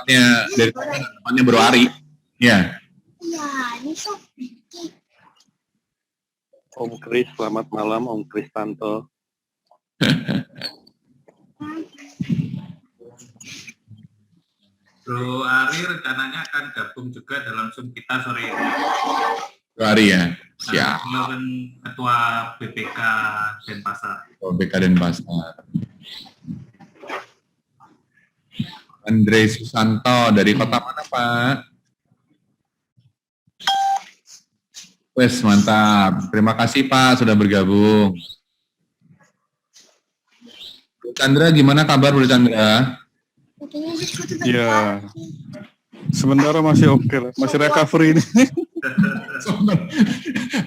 tempatnya Bro Ari. Ya. Om Kris, selamat malam Om Kristanto. Bro Ari rencananya akan gabung juga dalam Zoom kita sore ini. Bro Ari ya. Siap. Beliau kan Ketua BPK Denpasar. BPK Denpasar. Andre Susanto dari kota mana Pak? Wes mantap. Terima kasih Pak sudah bergabung. Bu Chandra gimana kabar Bu Chandra? Ya, sementara masih oke lah, masih recovery ini.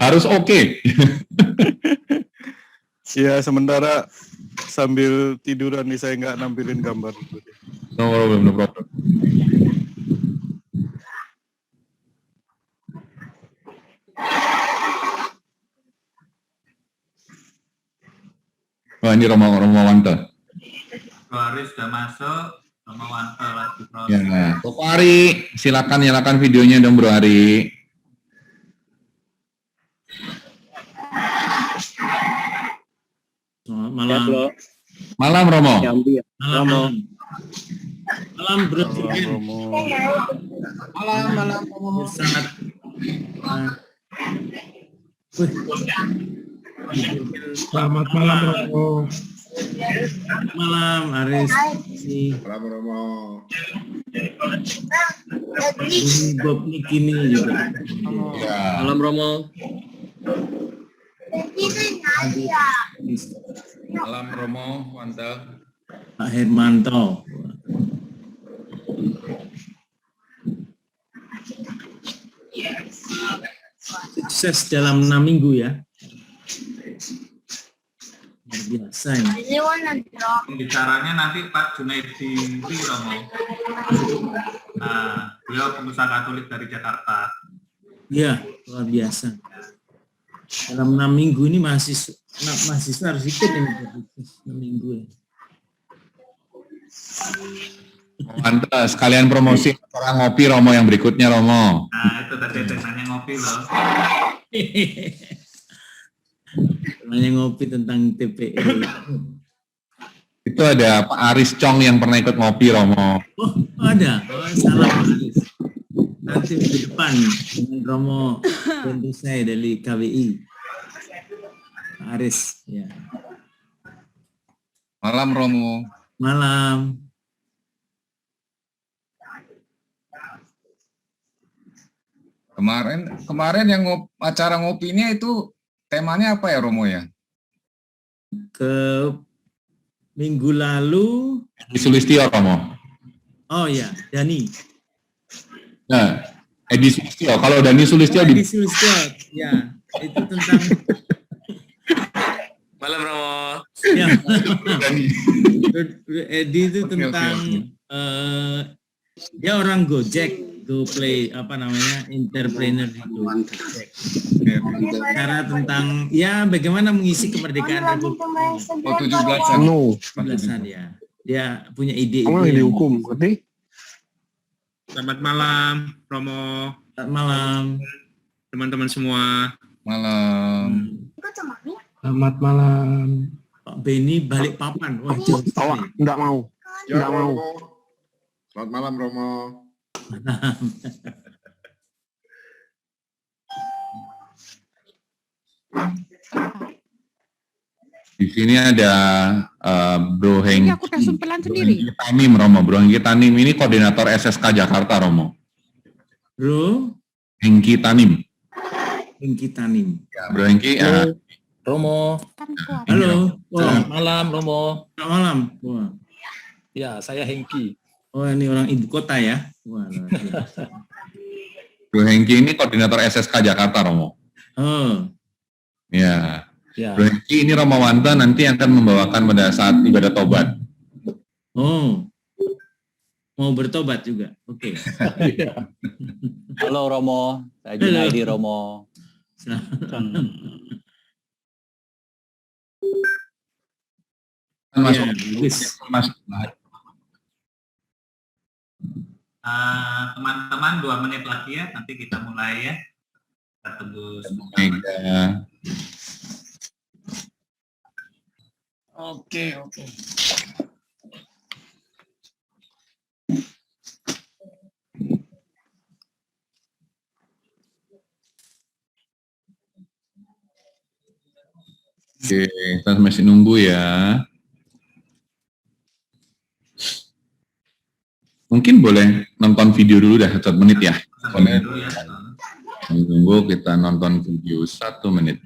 Harus oke. Ya, sementara sambil tiduran nih saya nggak nampilin gambar. No problem, no problem. Wah ini Romo Wanta. Bro Ari sudah masuk, Romo Wanta lagi proses. Ya, Bro Ari, silakan videonya dong Bro Ari. Malam. Ya, Malam Romo. Malam. Malam Bro. Malam Romo. Sangat. Selamat malam Romo. Malam Aris. Malam Romo. Ini Bob Nikini juga. Ya. Malam Romo. Malam Romo Wanta. Pak Hermanto. Sukses dalam 6 minggu ya. Luar biasa ini. Pembicaranya nanti Pak Junaidi Romo. Nah, beliau pengusaha Katolik dari Jakarta. Iya, luar biasa. Dalam 6 minggu ini mahasiswa harus ikut ini 6 minggu ya. Wanta, sekalian promosi orang ngopi Romo yang berikutnya Romo. Nah, itu tadi temanya ngopi loh. Temanya ngopi tentang TPE. Itu ada Pak Aris Chong yang pernah ikut ngopi Romo. Oh, ada. Oh, salah Pak Aris. Nanti di depan dengan Romo tentu saya dari KWI. Pak Aris, ya. Malam Romo. Malam. Kemarin yang acara ngopinya itu temanya apa ya Romo ya? Ke minggu lalu. Edi Sulistyo Romo. Oh ya, Dani. Nah, Edi Sulistyo. Kalau Dani Sulistyo Edi Sulistyo, ya. Itu tentang. Malam Romo. Ya. Edi itu tentang dia orang Gojek. GoPlay apa namanya entrepreneur itu cara tentang ya bagaimana mengisi kemerdekaan Republik. Oh 17-an. No. 17-an ya. Dia punya ide. Kamu yang dihukum, ngerti? Selamat malam Romo. Selamat malam Teman-teman semua. Malam. Selamat malam. Pak Beni balik papan. Wah jauh sekali. Enggak mau. Enggak mau. Selamat malam Romo. Di sini ada Bro Hengki. Aku udah sumpelan sendiri. Tanim Romo. Bro Hengki Tanim ini koordinator SSK Jakarta Romo. Bro Hengki Tanim. Hengki Tanim. Ya, Bro Hengki. Romo. Halo. Selamat malam Romo. Selamat malam. Wah. Ya, saya Hengki. Oh ini orang ibu kota ya. Wah, luar biasa. Bro Hengki ini koordinator SSK Jakarta Romo. Oh. Ya. Ya. Bro Hengki ini Romo Wanta nanti akan membawakan pada saat ibadah tobat. Oh. Mau bertobat juga. Oke. Halo Romo, saya Junaidi Romo. Masuk. Ya, bagus. Masuk. Teman-teman 2 menit lagi ya, nanti kita mulai ya. Kita tunggu sebentar. Mega. Oke. Oke, kita masih nunggu ya. Mungkin boleh nonton video dulu dah 1 menit ya. Sampai dulu ya. Tunggu kita nonton video 1 menit.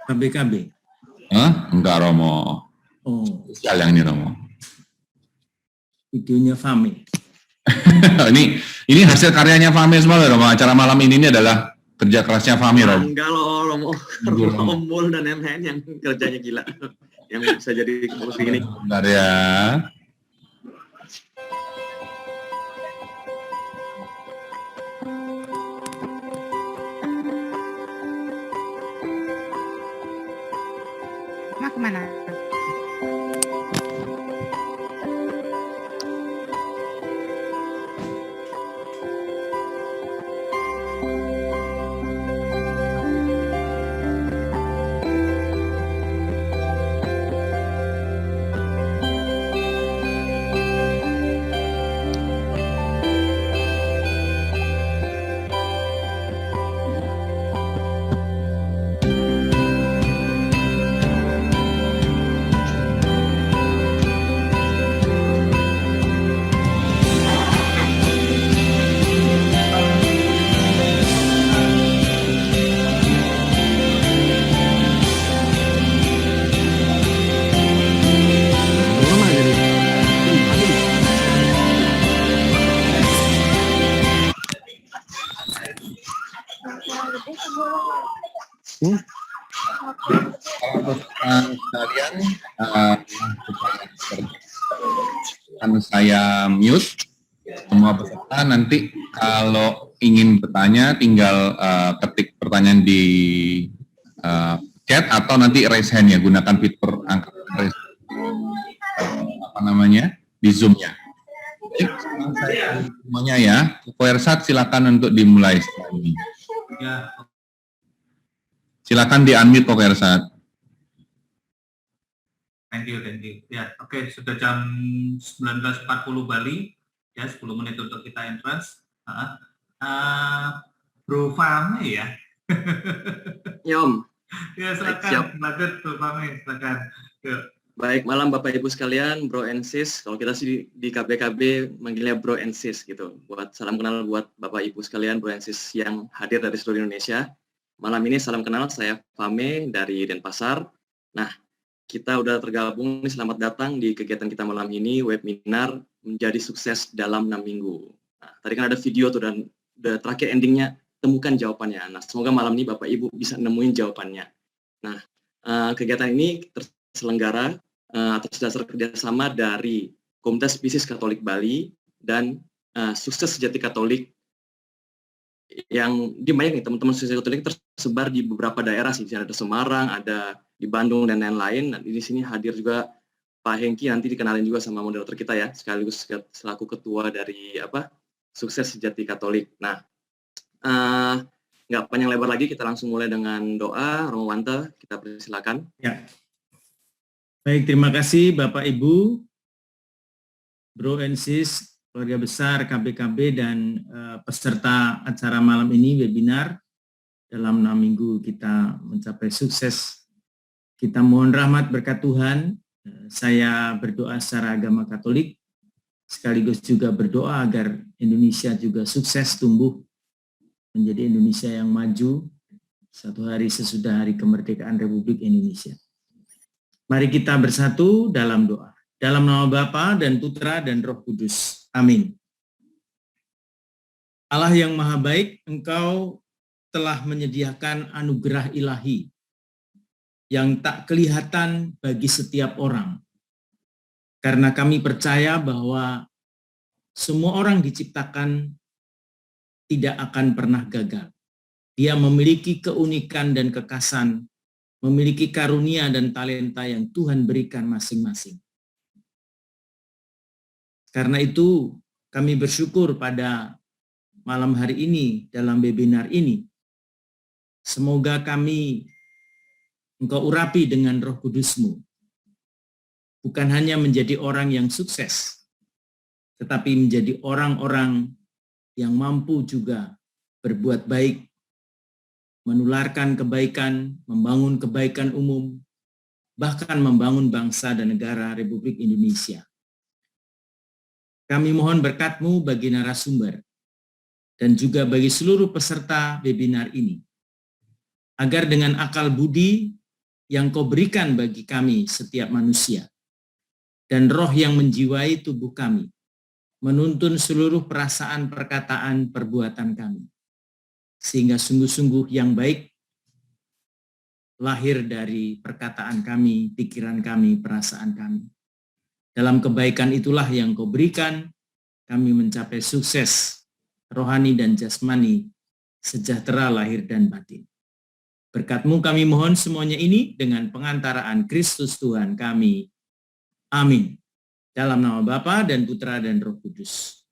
KBKB. Hah? Enggak, Romo. Oh, Spesial yang ini, Romo. videonya Fame. ini hasil karyanya Fahmi semua, Romo. Acara malam ini adalah kerja kerasnya Fahmi, Romo. Enggak loh, Romo Mul dan MHN yang kerjanya gila. Yang bisa jadi kurus begini. Bentar ya. Mau kemana? Kalian akan saya mute semua peserta. Nanti kalau ingin bertanya tinggal ketik pertanyaan di chat atau nanti raise hand ya, gunakan fitur angkat raise di Zoom-nya. Baik, sekarang saya semuanya ya. Koersat silakan untuk dimulai setelah ini. Ya, Silakan di-unmute Koersat. thank you. Ya, oke, sudah jam 19.40 Bali, ya 10 menit untuk kita entrance. Bro Fahmi ya. Yom. Ya, Siap. silakan. Bro Fahmi, silakan. Yuk. Baik, malam Bapak Ibu sekalian, Bro and Sis. Kalau kita sih di KBKB manggilnya Bro and Sis gitu. Buat salam kenal buat Bapak Ibu sekalian, Bro and Sis yang hadir dari seluruh Indonesia. Malam ini salam kenal, saya Fahmi dari Denpasar. Nah, kita udah tergabung nih, selamat datang di kegiatan kita malam ini, webinar menjadi sukses dalam 6 minggu. Nah, tadi kan ada video tuh dan udah terakhir endingnya, temukan jawabannya. Nah, semoga malam ini Bapak Ibu bisa nemuin jawabannya. Nah, kegiatan ini terselenggara atas dasar kerjasama dari Komunitas Bisnis Katolik Bali dan Sukses Sejati Katolik yang di banyak nih teman-teman Sukses Katolik tersebar di beberapa daerah sih. Ada Semarang, ada di Bandung dan lain-lain. Nah, di sini hadir juga Pak Hengki, nanti dikenalin juga sama moderator kita ya, sekaligus selaku ketua dari Sukses Sejati Katolik. Nah, nggak panjang lebar lagi, kita langsung mulai dengan doa. Romo Wante, kita persilakan. Ya. Baik, terima kasih Bapak Ibu, Bro and Sis, keluarga besar KBKB dan peserta acara malam ini, webinar. Dalam 6 minggu kita mencapai sukses. Kita mohon rahmat berkat Tuhan. Saya berdoa secara agama Katolik, sekaligus juga berdoa agar Indonesia juga sukses tumbuh menjadi Indonesia yang maju satu hari sesudah hari kemerdekaan Republik Indonesia. Mari kita bersatu dalam doa. Dalam nama Bapa dan Putra dan Roh Kudus. Amin. Allah yang Maha Baik, Engkau telah menyediakan anugerah ilahi yang tak kelihatan bagi setiap orang. Karena kami percaya bahwa semua orang diciptakan tidak akan pernah gagal. Dia memiliki keunikan dan kekhasan, memiliki karunia dan talenta yang Tuhan berikan masing-masing. Karena itu, Kami bersyukur pada malam hari ini dalam webinar ini. Semoga kami Engkau urapi dengan Roh Kudus-Mu. Bukan hanya menjadi orang yang sukses, tetapi menjadi orang-orang yang mampu juga berbuat baik, menularkan kebaikan, membangun kebaikan umum, bahkan membangun bangsa dan negara Republik Indonesia. Kami mohon berkat-Mu bagi narasumber dan juga bagi seluruh peserta webinar ini, agar dengan akal budi yang Kau berikan bagi kami setiap manusia, dan roh yang menjiwai tubuh kami, menuntun seluruh perasaan, perkataan, perbuatan kami, sehingga sungguh-sungguh yang baik lahir dari perkataan kami, pikiran kami, perasaan kami. Dalam kebaikan itulah yang Kau berikan, kami mencapai sukses rohani dan jasmani, sejahtera lahir dan batin. Berkat-Mu kami mohon semuanya ini dengan pengantaraan Kristus Tuhan kami. Amin. Dalam nama Bapa dan Putra dan Roh Kudus.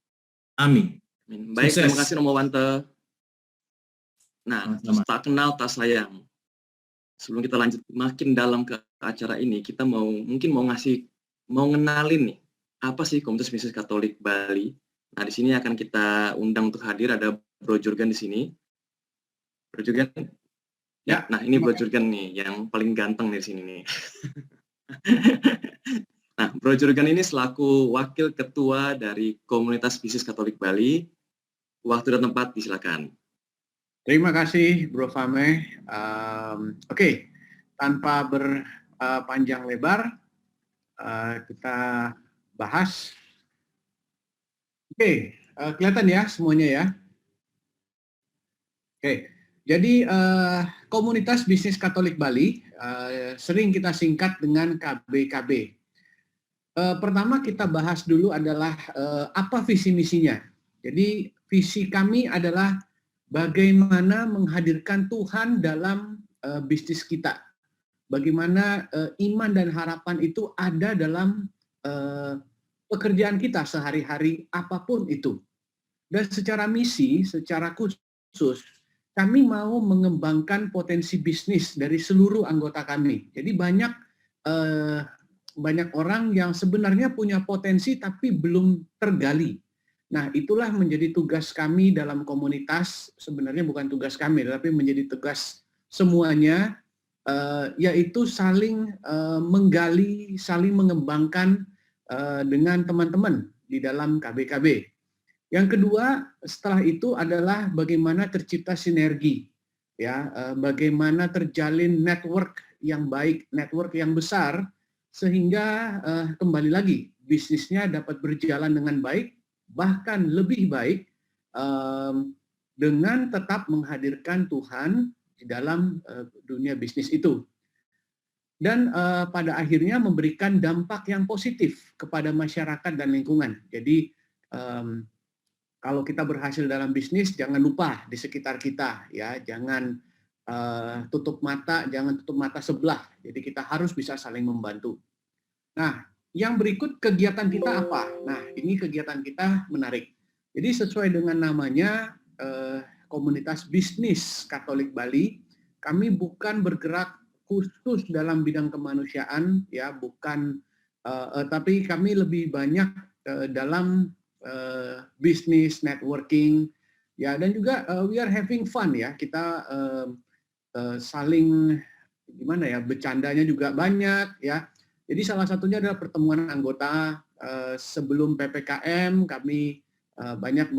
Amin. Baik, Sukses. terima kasih Romo Wante. Nah, Sama-sama. tak kenal tak sayang. Sebelum kita lanjut makin dalam ke acara ini, kita mau ngenalin nih, apa sih Komunitas Bisnis Katolik Bali. Nah, di sini akan kita undang untuk hadir, ada Bro Jurgen di sini. Bro Jurgen? Ya, nah ini Bro Jurgen nih, yang paling ganteng di sini nih. Nah, Bro Jurgen ini selaku Wakil Ketua dari Komunitas Bisnis Katolik Bali. Waktu dan tempat disilakan. Terima kasih Bro Fame. Oke, tanpa berpanjang lebar, kita bahas. Oke, kelihatan ya semuanya ya. Oke, jadi Komunitas Bisnis Katolik Bali sering kita singkat dengan KBKB. Pertama kita bahas dulu adalah apa visi misinya. Jadi visi kami adalah bagaimana menghadirkan Tuhan dalam bisnis kita. Bagaimana iman dan harapan itu ada dalam pekerjaan kita sehari-hari apapun itu. Dan secara misi, secara khusus, kami mau mengembangkan potensi bisnis dari seluruh anggota kami. Jadi banyak orang yang sebenarnya punya potensi tapi belum tergali. Nah, itulah menjadi tugas kami dalam komunitas, sebenarnya bukan tugas kami, tapi menjadi tugas semuanya, yaitu saling menggali, saling mengembangkan dengan teman-teman di dalam KBKB. Yang kedua, setelah itu adalah bagaimana tercipta sinergi, ya, bagaimana terjalin network yang baik, network yang besar, sehingga kembali lagi bisnisnya dapat berjalan dengan baik, bahkan lebih baik dengan tetap menghadirkan Tuhan di dalam dunia bisnis itu. Dan pada akhirnya memberikan dampak yang positif kepada masyarakat dan lingkungan. Jadi kalau kita berhasil dalam bisnis, jangan lupa di sekitar kita, ya, jangan tutup mata sebelah. Jadi kita harus bisa saling membantu. Nah, yang berikut kegiatan kita apa? Nah, ini kegiatan kita menarik. Jadi sesuai dengan namanya, Komunitas Bisnis Katolik Bali, kami bukan bergerak khusus dalam bidang kemanusiaan, ya, bukan, tapi kami lebih banyak dalam bisnis, networking, ya, dan juga we are having fun, ya, kita saling gimana ya, bercandanya juga banyak, ya. Jadi salah satunya adalah pertemuan anggota sebelum PPKM, kami banyak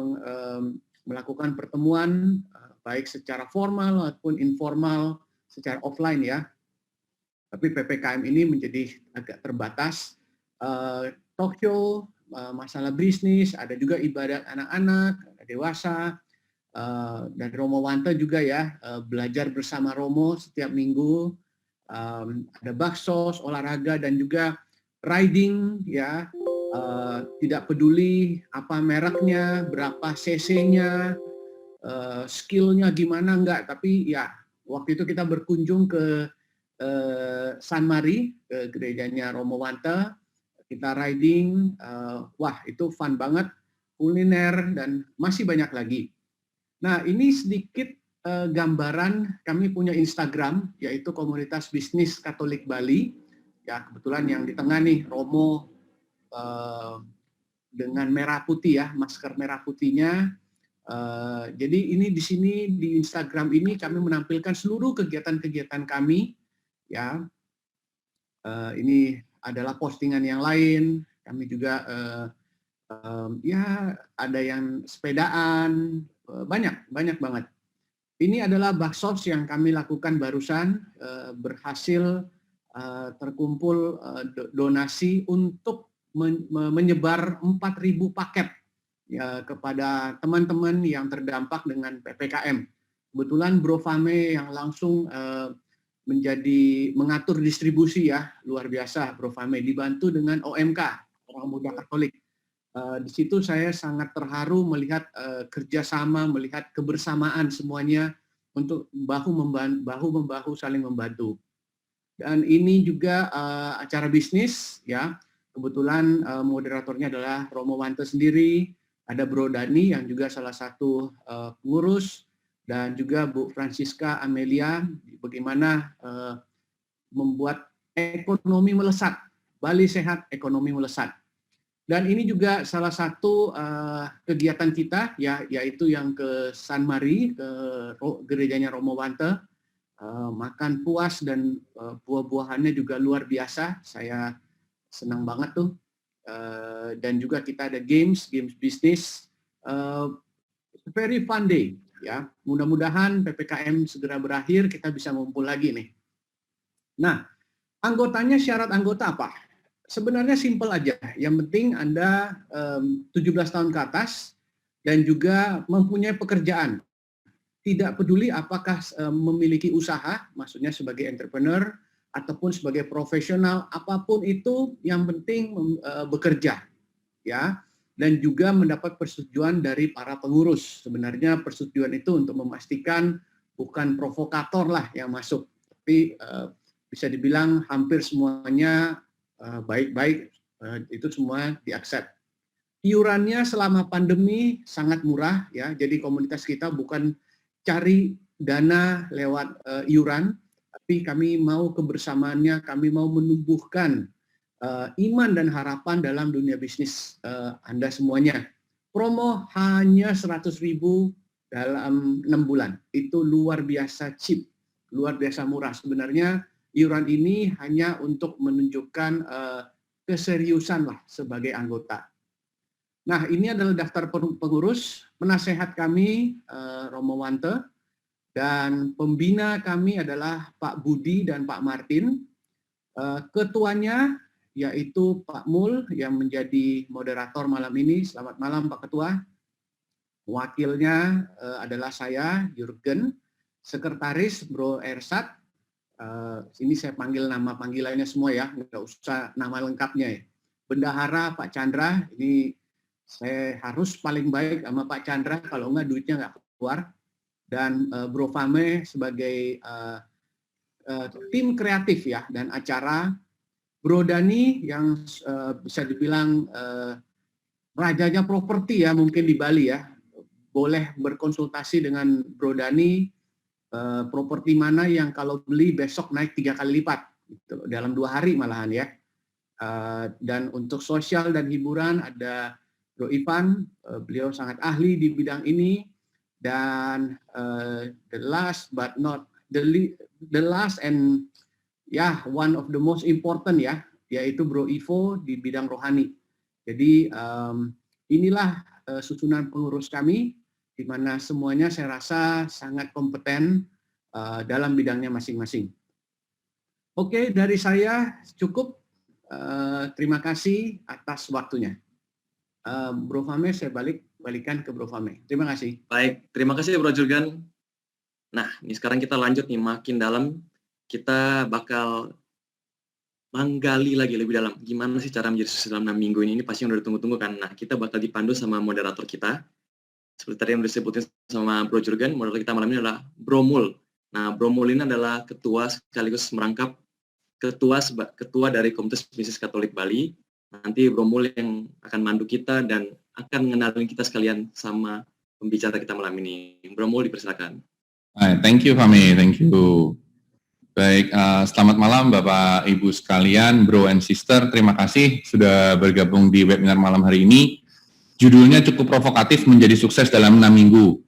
melakukan pertemuan baik secara formal maupun informal, secara offline, ya. Tapi PPKM ini menjadi agak terbatas. Talk show, masalah bisnis, ada juga ibadat anak-anak, dewasa, dan Romo Wante juga, ya, belajar bersama Romo setiap minggu. Ada baksos, olahraga, dan juga riding, ya, tidak peduli apa mereknya, berapa cc-nya, skill-nya gimana, enggak, tapi ya waktu itu kita berkunjung ke San Mari, ke gerejanya Romo Wante, kita riding, wah itu fun banget, kuliner, dan masih banyak lagi. Nah, ini sedikit gambaran. Kami punya Instagram, yaitu Komunitas Bisnis Katolik Bali. Ya, kebetulan yang di tengah nih, Romo dengan merah putih ya, masker merah putihnya. Jadi ini di sini di Instagram ini kami menampilkan seluruh kegiatan-kegiatan kami. Ya, ini adalah postingan yang lain. Kami juga ya ada yang sepedaan, banyak banget. Ini adalah baksos yang kami lakukan barusan, berhasil terkumpul donasi untuk menyebar 4.000 paket ya kepada teman-teman yang terdampak dengan PPKM. Kebetulan Bro Fame yang langsung mengatur distribusi ya, luar biasa Bro Fame, dibantu dengan OMK, Orang Muda Katolik. Di situ saya sangat terharu melihat kerjasama, melihat kebersamaan semuanya untuk bahu membahu saling membantu. Dan ini juga acara bisnis ya. Kebetulan moderatornya adalah Romo Wante sendiri, ada Bro Dani yang juga salah satu pengurus, dan juga Bu Francisca Amelia, bagaimana membuat ekonomi melesat, Bali Sehat Ekonomi Melesat. Dan ini juga salah satu kegiatan kita, ya, yaitu yang ke San Mari, ke gerejanya Romo Wante, makan puas dan buah-buahannya juga luar biasa, saya senang banget tuh. Dan juga kita ada games bisnis, very fun day ya. Mudah-mudahan PPKM segera berakhir, kita bisa ngumpul lagi nih. Nah, anggotanya, syarat anggota apa? Sebenarnya simpel aja. Yang penting Anda 17 tahun ke atas dan juga mempunyai pekerjaan. Tidak peduli apakah memiliki usaha, maksudnya sebagai entrepreneur ataupun sebagai profesional, apapun itu, yang penting bekerja, ya, dan juga mendapat persetujuan dari para pengurus. Sebenarnya persetujuan itu untuk memastikan bukan provokator lah yang masuk, tapi bisa dibilang hampir semuanya baik-baik, itu semua diaccept. Iurannya selama pandemi sangat murah, ya, jadi komunitas kita bukan cari dana lewat iuran, tapi kami mau kebersamaannya, kami mau menumbuhkan iman dan harapan dalam dunia bisnis Anda semuanya. Promo hanya 100.000 dalam 6 bulan. Itu luar biasa cheap, luar biasa murah. Sebenarnya iuran ini hanya untuk menunjukkan keseriusan lah sebagai anggota. Nah, ini adalah daftar pengurus, penasehat kami Romo Wante, dan pembina kami adalah Pak Budi dan Pak Martin. Ketuanya yaitu Pak Mul yang menjadi moderator malam ini. Selamat malam Pak Ketua. Wakilnya adalah saya, Jurgen. Sekretaris Bro Ersat. Ini saya panggil nama panggilannya semua ya, nggak usah nama lengkapnya ya. Bendahara Pak Chandra, ini saya harus paling baik sama Pak Chandra, kalau enggak duitnya nggak keluar. Dan Bro Fame sebagai tim kreatif ya dan acara. Bro Dani yang bisa dibilang rajanya properti ya mungkin di Bali ya. Boleh berkonsultasi dengan Bro Dani, properti mana yang kalau beli besok naik 3 kali lipat gitu, dalam 2 hari malahan ya. Dan untuk sosial dan hiburan ada Bro Ivan, beliau sangat ahli di bidang ini. Dan the last but not the last and one of the most important ya, yaitu Bro Ivo di bidang rohani. Jadi inilah susunan pengurus kami, di mana semuanya saya rasa sangat kompeten dalam bidangnya masing-masing. Oke, dari saya cukup. Terima kasih atas waktunya. Bro Fame, saya balikan ke Bro Fame. Terima kasih. Baik, terima kasih Bro Jurgen. Nah, ini sekarang kita lanjut nih makin dalam. Kita bakal menggali lagi lebih dalam. Gimana sih cara menjadi sukses dalam 6 minggu ini? Ini pasti yang udah ditunggu-tunggu kan. Nah, kita bakal dipandu sama moderator kita. Seperti tadi yang disebutin sama Bro Jurgen, moderator kita malam ini adalah Bro Mul. Nah, Bro Mul ini adalah ketua sekaligus merangkap ketua dari Komunitas Bisnis Katolik Bali. Nanti Bro Mul yang akan mandu kita dan akan ngenalin kita sekalian sama pembicara kita malam ini. Bro Mul, dipersilakan. Thank you Fahmi, thank you. Baik, selamat malam Bapak Ibu sekalian, Bro and Sister. Terima kasih sudah bergabung di webinar malam hari ini. Judulnya cukup provokatif, menjadi sukses dalam 6 minggu.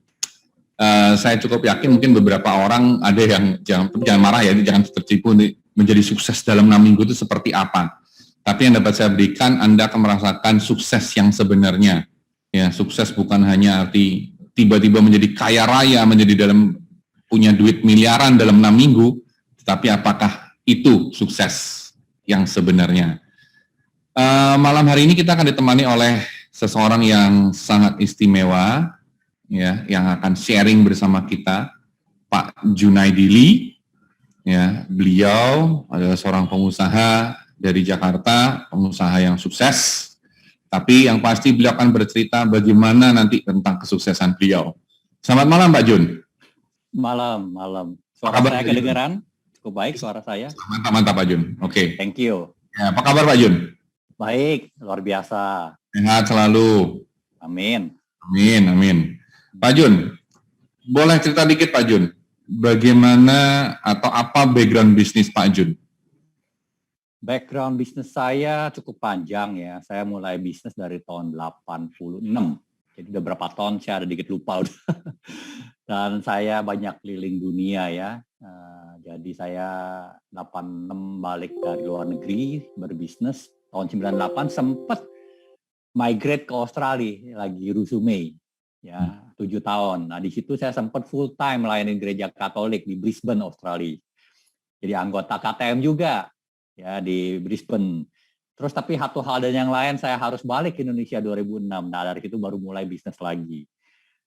Saya cukup yakin mungkin beberapa orang ada yang jangan marah ya, jangan tertipu. Menjadi sukses dalam 6 minggu itu seperti apa? Tapi yang dapat saya berikan, Anda akan merasakan sukses yang sebenarnya. Ya, sukses bukan hanya arti tiba-tiba menjadi kaya raya, punya duit miliaran dalam 6 minggu, tetapi apakah itu sukses yang sebenarnya? Malam hari ini kita akan ditemani oleh seseorang yang sangat istimewa, ya, yang akan sharing bersama kita, Pak Junaidi Lee. Ya, beliau adalah seorang pengusaha dari Jakarta, pengusaha yang sukses. Tapi yang pasti beliau akan bercerita bagaimana nanti tentang kesuksesan beliau. Selamat malam, Pak Jun. Malam. Suara saya kedengeran? Cukup baik suara saya. Mantap, Pak Jun. Oke. Thank you. Ya, apa kabar, Pak Jun? Baik, luar biasa. Sehat selalu. Amin. Amin. Pak Jun, boleh cerita dikit, Pak Jun? Bagaimana atau apa background bisnis Pak Jun? Background bisnis saya cukup panjang ya. Saya mulai bisnis dari tahun 86. Jadi udah berapa tahun saya ada dikit lupa udah. Dan saya banyak keliling dunia ya. Jadi saya 86 balik dari luar negeri berbisnis. Tahun 98 sempat migrate ke Australia lagi resume ya 7 tahun. Nah di situ saya sempat full time melayani gereja Katolik di Brisbane, Australia. Jadi anggota KTM juga ya di Brisbane. Terus tapi satu hal dan yang lain saya harus balik ke Indonesia 2006. Nah dari situ baru mulai bisnis lagi.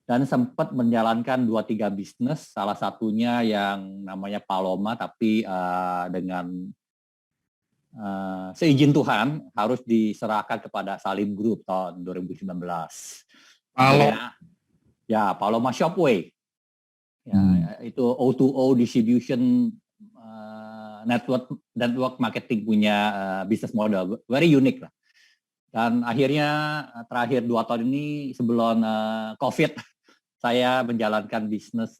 Dan sempat menjalankan 2-3 bisnis, salah satunya yang namanya Paloma, tapi dengan seizin Tuhan harus diserahkan kepada Salim Group tahun 2019. Paloma Shopway. Ya, itu O2O distribution network marketing punya bisnis model very unique lah. Dan akhirnya terakhir 2 tahun ini sebelum COVID saya menjalankan bisnis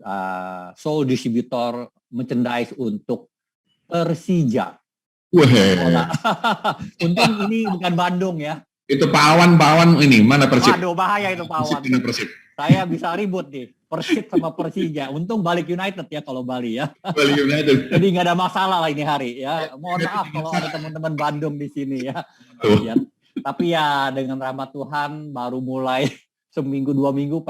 sole distributor merchandise untuk Persija. Untung ini bukan Bandung ya. Itu Pak Awan ini, mana Persib? Aduh, bahaya itu Pak Awan. Persib. Saya bisa ribut nih, Persib sama Persija. Untung Balik United ya kalau Bali ya. Bali United. Jadi nggak ada masalah lah ini hari ya. Mohon maaf kalau ada teman-teman Bandung di sini ya. Ya. Tapi ya dengan rahmat Tuhan baru mulai seminggu 2 minggu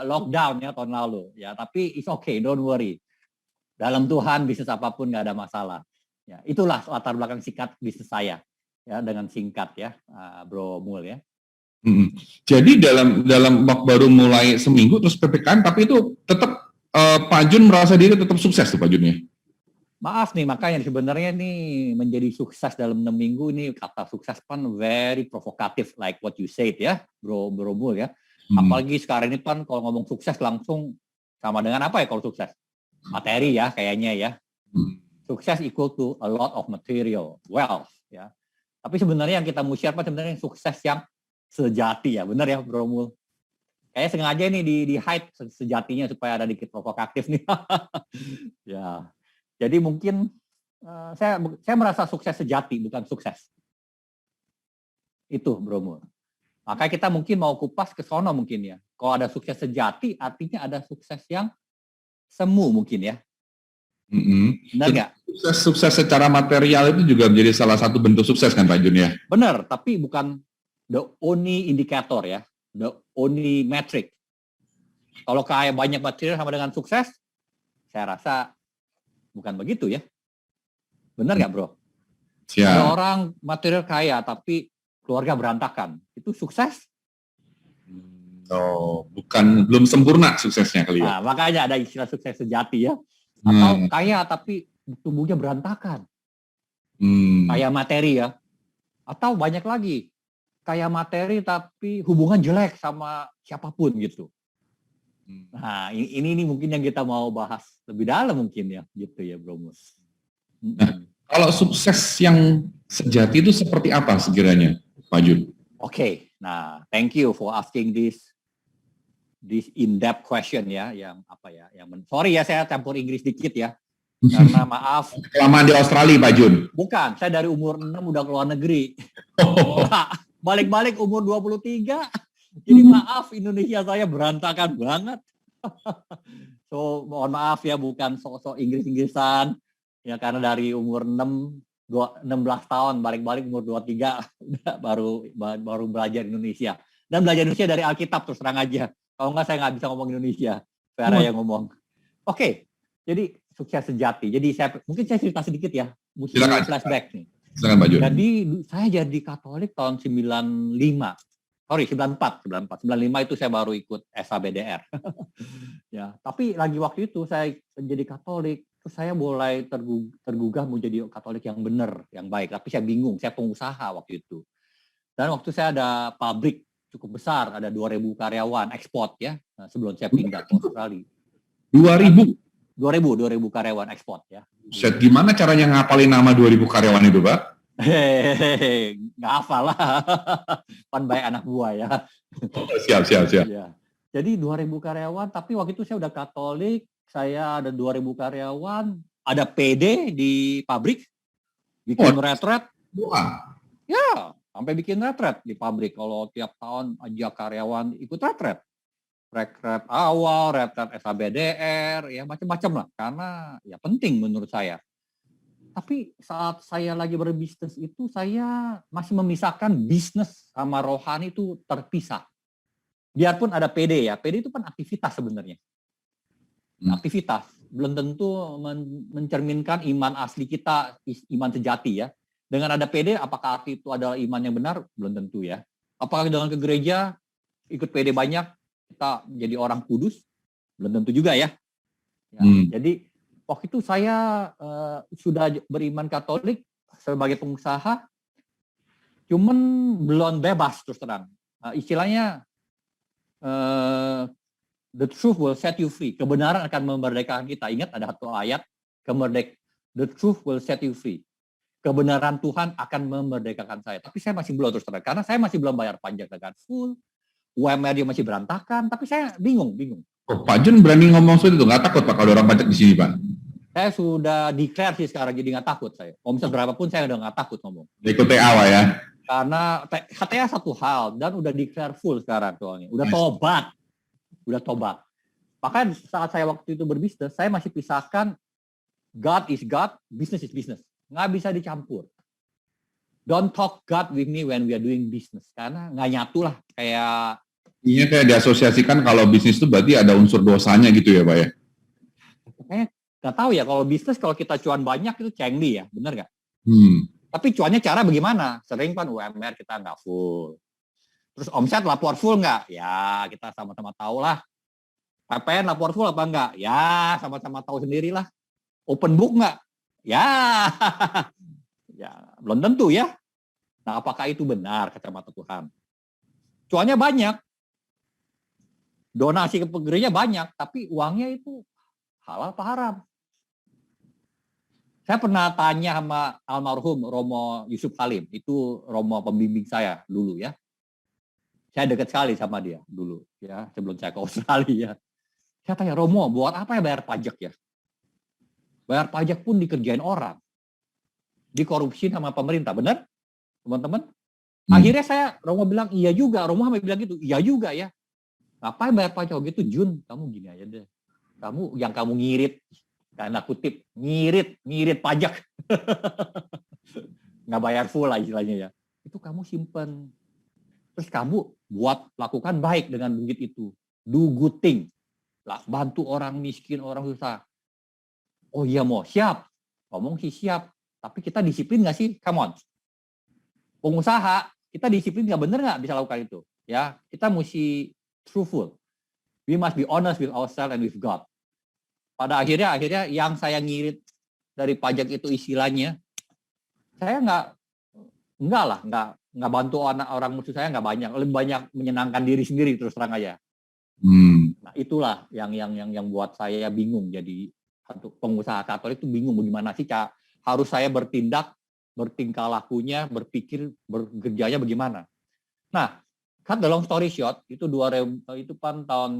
lockdown ya tahun lalu ya. Tapi it's okay, don't worry. Dalam Tuhan bisnis apapun nggak ada masalah. Ya, itulah latar belakang singkat bisnis saya ya dengan singkat ya, Bro Mul ya. Jadi dalam baru mulai seminggu terus PPKM, tapi itu tetap Pak Jun merasa diri tetap sukses tuh Pak Jun ya? Maaf nih, makanya sebenarnya nih menjadi sukses dalam 6 minggu ini kata sukses kan very provokatif like what you said ya, Bro Mul ya. Apalagi sekarang ini kan kalau ngomong sukses langsung sama dengan apa ya kalau sukses? Materi ya kayaknya ya. Sukses equal to a lot of material wealth ya. Tapi sebenarnya yang kita mau share sebenarnya sukses yang sejati ya, benar ya Bro Mul? Kayak sengaja nih di hide sejatinya supaya ada dikit provokatif nih. Ya. Jadi mungkin saya merasa sukses sejati bukan sukses. Itu Bro Mul. Maka kita mungkin mau kupas ke sono mungkin ya. Kalau ada sukses sejati artinya ada sukses yang semu mungkin ya. Benar nggak? Sukses secara material itu juga menjadi salah satu bentuk sukses kan Pak Jun ya? Benar, tapi bukan the only indicator ya, the only metric. Kalau kaya banyak material sama dengan sukses, saya rasa bukan begitu ya. Benar nggak Bro? Siap. Ada orang material kaya tapi keluarga berantakan, itu sukses? Oh, belum sempurna suksesnya kali ya. Nah, makanya ada istilah sukses sejati ya. Atau kaya tapi tubuhnya berantakan. Kaya materi ya. Atau banyak lagi. Kaya materi tapi hubungan jelek sama siapapun gitu. Nah, ini mungkin yang kita mau bahas lebih dalam mungkin ya, gitu ya Bro Mus. Nah, kalau sukses yang Sejati itu seperti apa sekiranya, Pak Jun? Oke, nah thank you for asking this in-depth question ya, yang apa ya, sorry ya saya campur Inggris dikit ya, karena maaf. Kelamaan di Australia, Pak Jun? Bukan, saya dari umur 6 udah ke luar negeri. Balik-balik umur 23, jadi maaf Indonesia saya berantakan banget. So mohon maaf ya, bukan sok-sok Inggris-Inggrisan, ya karena dari umur 16 tahun balik-balik umur 23 baru belajar Indonesia, dan belajar Indonesia dari Alkitab terus terang aja, kalau nggak saya nggak bisa ngomong Indonesia. Vera yang ngomong. Oke, jadi sukses sejati. Jadi mungkin saya cerita sedikit ya, mesti flashback nih. Silakan Pak Jun. Jadi saya jadi Katolik tahun 95 itu saya baru ikut SABDR. Ya, tapi lagi waktu itu saya jadi Katolik. Terus saya mulai tergugah mau jadi Katolik yang benar, yang baik. Tapi saya bingung, saya pengusaha waktu itu. Dan waktu saya ada pabrik cukup besar, ada 2.000 karyawan ekspor ya, sebelum saya pindah ke Australia. 2.000 karyawan ekspor ya. Set, gimana caranya ngapalin nama 2.000 karyawan itu, Pak? Hehehe, nggak hafal lah. Pan baik anak buah ya. Siap. Ya. Jadi 2.000 karyawan, tapi waktu itu saya udah Katolik, saya ada 2.000 karyawan, ada PD di pabrik, bikin retret. Wah. Ya, sampai bikin retret di pabrik. Kalau tiap tahun ajak karyawan ikut retret. Retret awal, retret SABDR, ya macam-macam lah. Karena ya penting menurut saya. Tapi saat saya lagi berbisnis itu, saya masih memisahkan bisnis sama rohani itu terpisah. Biarpun ada PD ya, PD itu kan aktivitas sebenarnya. Aktivitas, belum tentu mencerminkan iman asli kita, iman sejati ya. Dengan ada PD, apakah arti itu adalah iman yang benar? Belum tentu ya. Apakah dengan ke gereja, ikut PD banyak, kita jadi orang kudus? Belum tentu juga ya. Jadi waktu itu saya sudah beriman Katolik sebagai pengusaha, cuman belum bebas terus terang. Istilahnya, the truth will set you free. Kebenaran akan memerdekakan kita. Ingat ada satu ayat, the truth will set you free. Kebenaran Tuhan akan memerdekakan saya. Tapi saya masih belum terus terang. Karena saya masih belum bayar pajak dengan full. UMR dia masih berantakan. Tapi saya bingung. Oh, Pak Jun berani ngomong seperti itu? Nggak takut Pak kalau orang pajak di sini, Pak? Saya sudah declare sih sekarang, jadi nggak takut saya. Omset berapapun saya udah nggak takut ngomong. Ikut TA ya? Karena KTA satu hal, dan udah declare full sekarang soalnya. Udah tobat. Bahkan saat saya waktu itu berbisnis, saya masih pisahkan God is God, business is business. Nggak bisa dicampur. Don't talk God with me when we are doing business. Karena nggak nyatu lah. Ini kayak diasosiasikan kalau bisnis itu berarti ada unsur dosanya gitu ya Pak ya? Kayaknya nggak tahu ya, kalau bisnis kalau kita cuan banyak itu cengli ya, benar nggak? Tapi cuannya cara bagaimana? Sering kan UMR kita nggak full. Terus omset lapor full nggak? Ya kita sama-sama tahu lah. PPN lapor full apa enggak? Ya sama-sama tahu sendirilah. Open book nggak? Ya, ya belum tentu ya. Nah apakah itu benar kacamata Tuhan? Cuannya banyak, donasi ke gereja banyak, tapi uangnya itu halal apa haram? Saya pernah tanya sama almarhum Romo Yusuf Halim, itu Romo pembimbing saya dulu ya. Saya dekat sekali sama dia dulu ya, sebelum saya ke Australia. Saya tanya, Romo, buat apa ya bayar pajak ya? Bayar pajak pun dikerjain orang. Dikorupsi sama pemerintah, benar? Teman-teman? Akhirnya Romo bilang, iya juga. Romo sampai bilang gitu, iya juga ya. Ngapain bayar pajak gitu? Jun, kamu gini aja deh. Kamu ngirit, tanda kutip, ngirit pajak. Nggak bayar full lah istilahnya ya. Itu kamu simpen. Terus kamu lakukan baik dengan duit itu. Do good thing. Lah, bantu orang miskin, orang susah. Oh iya mau, siap. Ngomong sih siap. Tapi kita disiplin nggak sih? Come on. Pengusaha, kita disiplin nggak, bener nggak bisa lakukan itu? Ya, kita mesti truthful. We must be honest with ourselves and with God. Pada akhirnya yang saya ngirit dari pajak itu istilahnya, saya nggak bantu orang musuh saya, nggak banyak, lebih banyak menyenangkan diri sendiri terus terang aja. Nah itulah yang buat saya bingung, jadi satu pengusaha Katolik itu bingung bagaimana sih harus saya bertindak bertingkah lakunya, berpikir, bekerjanya bagaimana. Nah, cut the long story short, itu kan tahun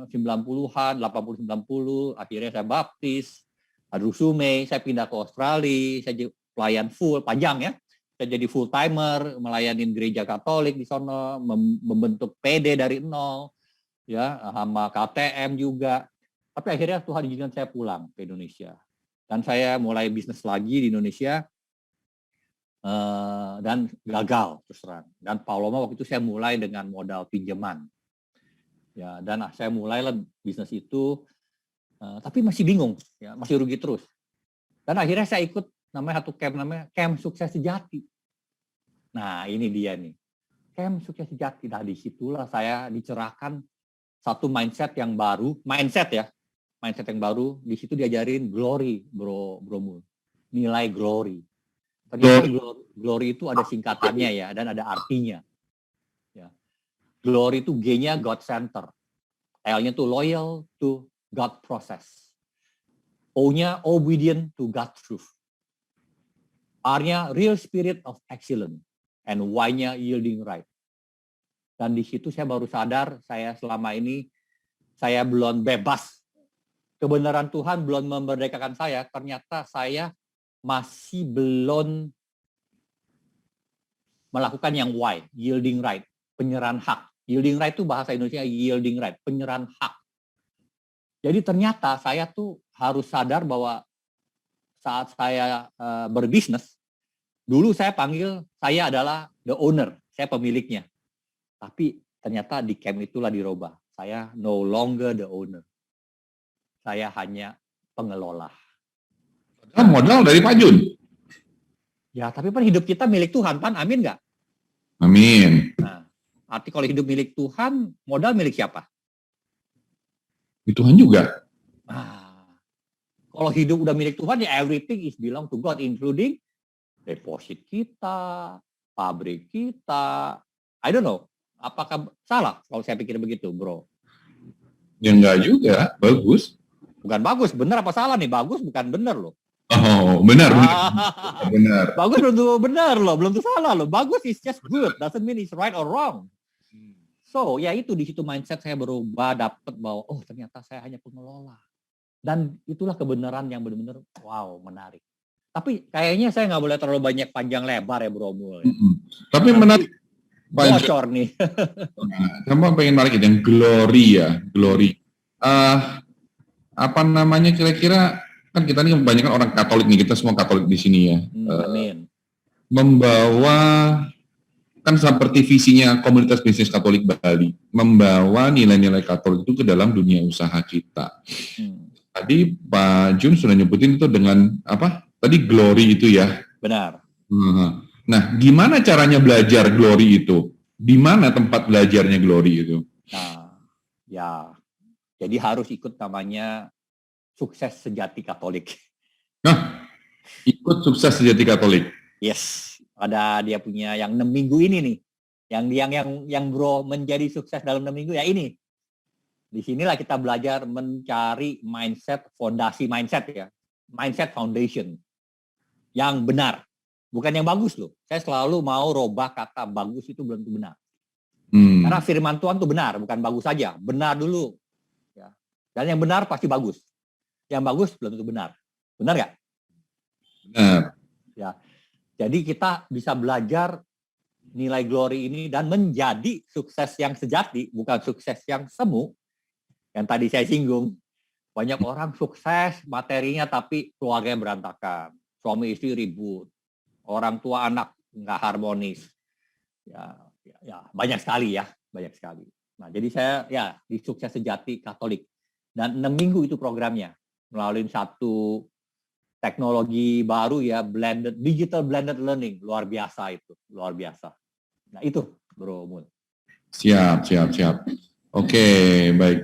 90-an, 80-90, akhirnya saya baptis, ada resume, saya pindah ke Australia, saya jadi pelayan full, panjang ya. Saya jadi full timer, melayanin gereja Katolik di sana, membentuk PD dari nol, ya, sama KTM juga. Tapi akhirnya Tuhan izinkan saya pulang ke Indonesia. Dan saya mulai bisnis lagi di Indonesia, dan gagal terus terang. Dan Pak Loma waktu itu saya mulai dengan modal pinjaman. Ya, dan saya mulailah bisnis itu, tapi masih bingung, ya, masih rugi terus. Dan akhirnya saya ikut satu camp namanya Camp Sukses Sejati. Nah, ini dia nih. Camp Sukses Sejati. Nah, disitulah saya dicerahkan satu mindset yang baru, mindset yang baru. Di situ diajarin glory, Bro Mul. Nilai glory. Ternyata glory itu ada singkatannya ya, dan ada artinya. Ya. Glory itu G-nya God Center. L-nya tuh loyal to God process. O-nya obedient to God truth. R-nya real spirit of excellence. And Y-nya yielding right. Dan di situ saya baru sadar, saya selama ini, saya belum bebas. Kebenaran Tuhan belum memerdekakan saya, ternyata saya masih belum melakukan yang Y, yielding right, penyerahan hak. Yielding right itu bahasa Indonesia yielding right, penyerahan hak. Jadi ternyata saya tuh harus sadar bahwa saat saya berbisnis, dulu saya panggil saya adalah the owner, saya pemiliknya. Tapi ternyata di camp itulah dirubah. Saya no longer the owner. Saya hanya pengelola. Modal dari Pak Jun. Ya, tapi kan hidup kita milik Tuhan, Pan. Amin nggak? Amin. Nah, arti kalau hidup milik Tuhan, modal milik siapa? Di Tuhan juga. Nah, kalau hidup udah milik Tuhan, ya everything is belong to God, including deposit kita, pabrik kita. I don't know, apakah salah kalau saya pikir begitu, bro? Ya enggak juga, bagus. Bukan bagus, benar apa salah nih? Bagus bukan benar loh. Oh, benar. Benar. Bagus belum tentu benar loh, belum tentu salah loh. Bagus is just good, doesn't mean it's right or wrong. So, ya itu di situ mindset saya berubah, dapat bahwa oh ternyata saya hanya pengelola. Dan itulah kebenaran yang benar-benar wow, menarik. Tapi kayaknya saya nggak boleh terlalu banyak panjang lebar ya, Bro Mul. Ya. Tapi menarik. Bocor nih. Kamu pengen balik yang glory ya, glory. Apa namanya kira-kira, kan kita ini kebanyakan orang Katolik nih, kita semua Katolik di sini ya. Amin. Membawa, kan seperti visinya komunitas bisnis Katolik Bali, membawa nilai-nilai Katolik itu ke dalam dunia usaha kita. Tadi Pak Jun sudah nyebutin itu dengan apa? Tadi glory itu ya. Benar. Nah, gimana caranya belajar glory itu? Di mana tempat belajarnya glory itu? Nah, ya, jadi harus ikut namanya Sukses Sejati Katolik. Nah, ikut Sukses Sejati Katolik. Yes, ada dia punya yang 6 minggu ini nih. Yang bro menjadi sukses dalam 6 minggu ya ini. Di sinilah kita belajar mencari mindset, fondasi mindset ya. Mindset foundation. Yang benar. Bukan yang bagus loh. Saya selalu mau robah kata bagus itu belum tentu benar. Karena firman Tuhan itu benar, bukan bagus saja. Benar dulu. Ya. Dan yang benar pasti bagus. Yang bagus belum tentu benar. Benar nggak? Benar. Ya. Jadi kita bisa belajar nilai glory ini dan menjadi sukses yang sejati, bukan sukses yang semu. Yang tadi saya singgung. Banyak orang sukses materinya tapi keluarganya berantakan. Suami istri ribut. Orang tua anak nggak harmonis. Ya, banyak sekali ya. Banyak sekali. Nah, jadi saya ya di Sukses Sejati Katolik. Dan 6 minggu itu programnya. Melalui satu teknologi baru ya, digital blended learning. Luar biasa itu. Luar biasa. Nah itu Bro Mul. Siap. Oke, baik.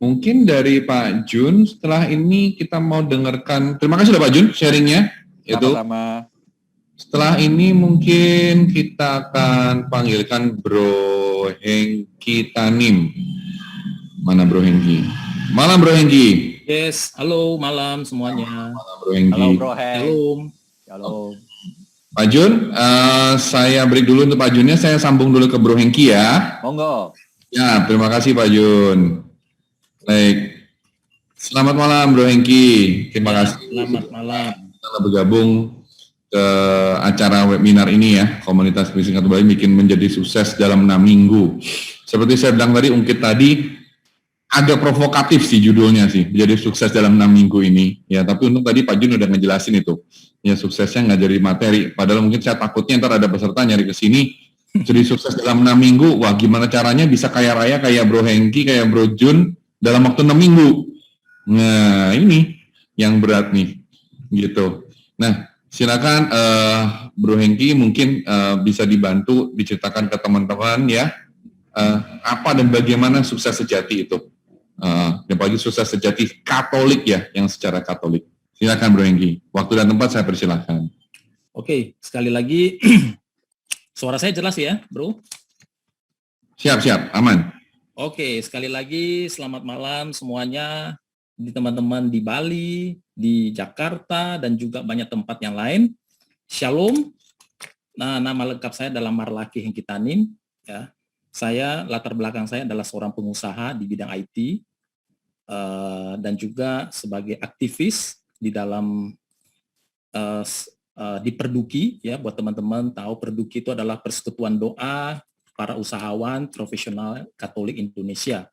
Mungkin dari Pak Jun, setelah ini kita mau dengarkan, terima kasih Pak Jun sharingnya. Sama-sama. Setelah ini mungkin kita akan panggilkan Bro Hengki Tanim. Mana Bro Hengki? Malam Bro Hengki. Yes, halo malam semuanya. Malam Bro Hengki. Halo Bro Heng. Shalom. Halo. Pak Jun, saya break dulu untuk Pak Junnya, saya sambung dulu ke Bro Hengki ya. Monggo. Ya, terima kasih Pak Jun. Baik, selamat malam Bro Hengki, terima kasih. Selamat malam. Telah bergabung ke acara webinar ini ya, Komunitas Bisnis Kartu Bali bikin menjadi sukses dalam 6 minggu. Seperti saya bilang tadi, ungkit tadi, agak provokatif sih judulnya sih, menjadi sukses dalam 6 minggu ini. Ya, tapi untuk tadi Pak Jun udah ngejelasin itu. Ya, suksesnya nggak jadi materi. Padahal mungkin saya takutnya ntar ada peserta nyari ke sini, jadi sukses dalam 6 minggu. Wah, gimana caranya bisa kaya raya kayak Bro Hengki, kayak Bro Jun dalam waktu 6 minggu. Nah, ini yang berat nih. Gitu. Nah, silakan Bro Hengki mungkin bisa dibantu diceritakan ke teman-teman ya. Apa dan bagaimana sukses sejati itu. Dan apalagi sukses sejati Katolik ya, yang secara Katolik. Silakan Bro Hengki. Waktu dan tempat saya persilahkan. Oke, sekali lagi suara saya jelas ya, Bro? Siap, aman. Oke, sekali lagi selamat malam semuanya di teman-teman di Bali, di Jakarta, dan juga banyak tempat yang lain. Shalom. Nah, nama lengkap saya adalah Marlaki Hengki Tanim. Ya. Saya, latar belakang saya adalah seorang pengusaha di bidang IT, dan juga sebagai aktivis di dalam di Perduki, ya, buat teman-teman tahu Perduki itu adalah persekutuan doa para usahawan profesional Katolik Indonesia.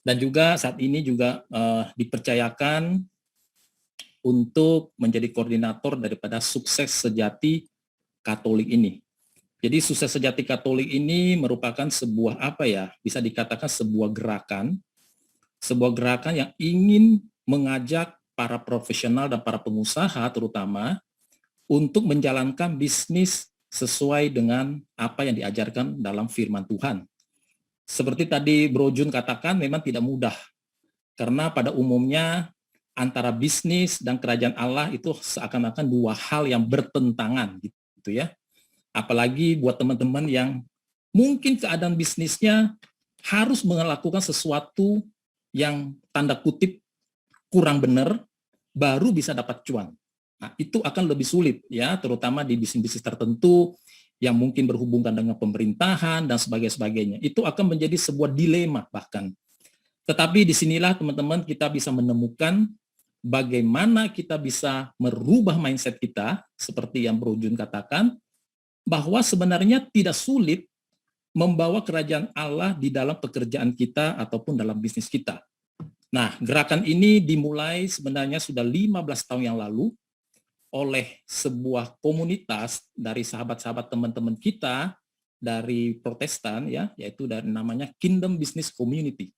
Dan juga saat ini juga dipercayakan untuk menjadi koordinator daripada sukses sejati Katolik ini. Jadi sukses sejati Katolik ini merupakan sebuah apa ya, bisa dikatakan sebuah gerakan yang ingin mengajak para profesional dan para pengusaha terutama untuk menjalankan bisnis sesuai dengan apa yang diajarkan dalam firman Tuhan. Seperti tadi Bro Jun katakan, memang tidak mudah. Karena pada umumnya antara bisnis dan kerajaan Allah itu seakan-akan dua hal yang bertentangan gitu ya. Apalagi buat teman-teman yang mungkin keadaan bisnisnya harus melakukan sesuatu yang tanda kutip kurang benar, baru bisa dapat cuan. Nah, itu akan lebih sulit ya, terutama di bisnis-bisnis tertentu yang mungkin berhubungan dengan pemerintahan dan sebagainya. Itu akan menjadi sebuah dilema bahkan. Tetapi disinilah teman-teman kita bisa menemukan bagaimana kita bisa merubah mindset kita, seperti yang Bro Jun katakan, bahwa sebenarnya tidak sulit membawa kerajaan Allah di dalam pekerjaan kita ataupun dalam bisnis kita. Nah, gerakan ini dimulai sebenarnya sudah 15 tahun yang lalu oleh sebuah komunitas dari sahabat-sahabat teman-teman kita dari Protestan ya, yaitu dari namanya Kingdom Business Community.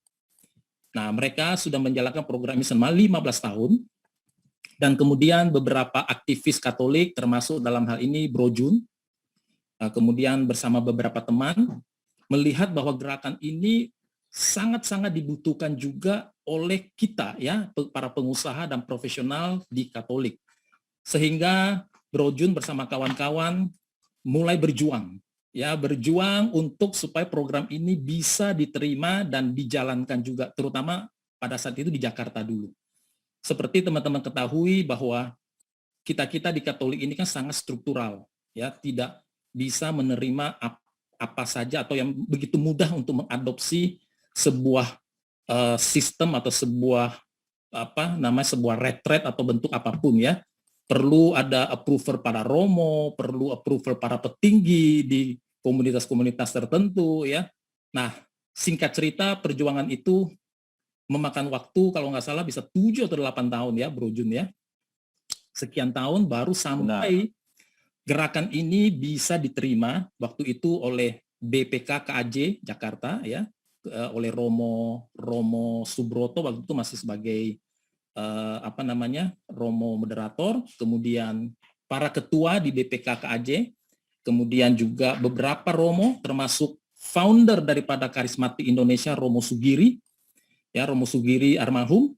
Nah, mereka sudah menjalankan program ini selama 15 tahun dan kemudian beberapa aktivis Katolik termasuk dalam hal ini Bro Jun, kemudian bersama beberapa teman melihat bahwa gerakan ini sangat-sangat dibutuhkan juga oleh kita ya, para pengusaha dan profesional di Katolik. Sehingga Bro Jun bersama kawan-kawan mulai berjuang untuk supaya program ini bisa diterima dan dijalankan juga, terutama pada saat itu di Jakarta dulu. Seperti teman-teman ketahui bahwa kita di Katolik ini kan sangat struktural ya, tidak bisa menerima apa saja atau yang begitu mudah untuk mengadopsi sebuah sistem atau sebuah sebuah retret atau bentuk apapun ya. Perlu ada approval para romo, perlu approval para petinggi di komunitas-komunitas tertentu ya. Nah, singkat cerita perjuangan itu memakan waktu kalau nggak salah bisa 7 atau 8 tahun ya Bro Jun ya. Sekian tahun baru sampai gerakan ini bisa diterima waktu itu oleh BPK KAJ Jakarta ya, oleh Romo Subroto waktu itu masih sebagai Romo moderator, kemudian para ketua di BPK KAJ, kemudian juga beberapa Romo termasuk founder daripada Karismatik Indonesia Romo Sugiri ya, Romo Sugiri almarhum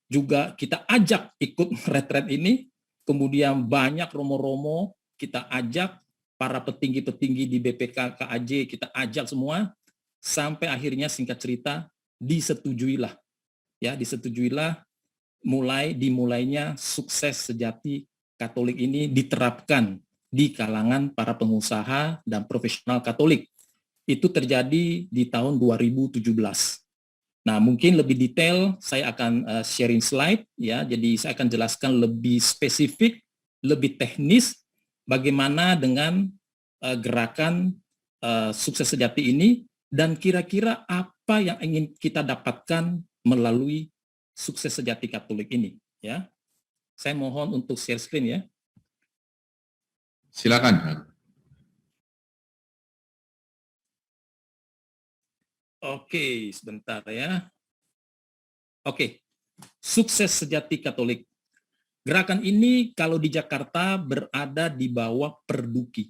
juga kita ajak ikut retret ini. Kemudian banyak romo-romo kita ajak, para petinggi-petinggi di BPK KAJ kita ajak semua, sampai akhirnya singkat cerita disetujuilah dimulainya sukses sejati Katolik ini diterapkan di kalangan para pengusaha dan profesional Katolik. Itu terjadi di tahun 2017. Nah, mungkin lebih detail saya akan sharing slide ya. Jadi saya akan jelaskan lebih spesifik, lebih teknis bagaimana dengan gerakan sukses sejati ini dan kira-kira apa yang ingin kita dapatkan melalui sukses sejati Katolik ini ya. Saya mohon untuk share screen ya. Silakan. Oke, sebentar ya. Oke, sukses sejati Katolik. Gerakan ini kalau di Jakarta berada di bawah Perduki.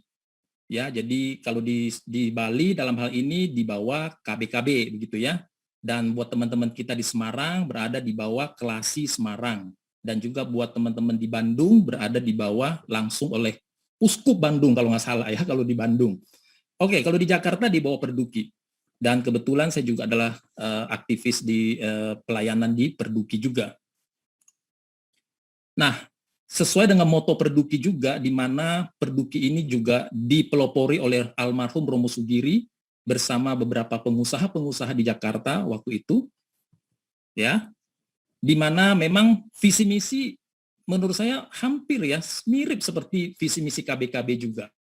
Ya, jadi kalau di Bali dalam hal ini di bawah KBKB begitu ya. Dan buat teman-teman kita di Semarang berada di bawah Klasi Semarang. Dan juga buat teman-teman di Bandung berada di bawah langsung oleh Uskup Bandung kalau nggak salah ya kalau di Bandung. Oke, kalau di Jakarta di bawah Perduki. Dan kebetulan saya juga adalah aktivis di pelayanan di Perduki juga. Nah, sesuai dengan moto Perduki juga, di mana Perduki ini juga dipelopori oleh almarhum Romo Sugiri bersama beberapa pengusaha-pengusaha di Jakarta waktu itu, ya, di mana memang visi misi menurut saya hampir ya mirip seperti visi misi KBKB juga.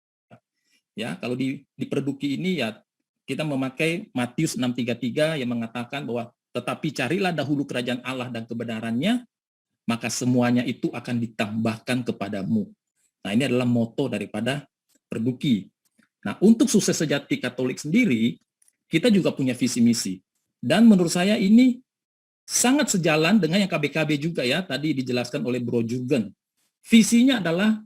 Ya, kalau di Perduki ini ya kita memakai Matius 6:33 yang mengatakan bahwa tetapi carilah dahulu kerajaan Allah dan kebenarannya, maka semuanya itu akan ditambahkan kepadamu. Nah, ini adalah moto daripada Perduki. Nah, untuk sukses sejati Katolik sendiri, kita juga punya visi misi. Dan menurut saya ini sangat sejalan dengan yang KBKB juga ya, tadi dijelaskan oleh Bro Jurgen. Visinya adalah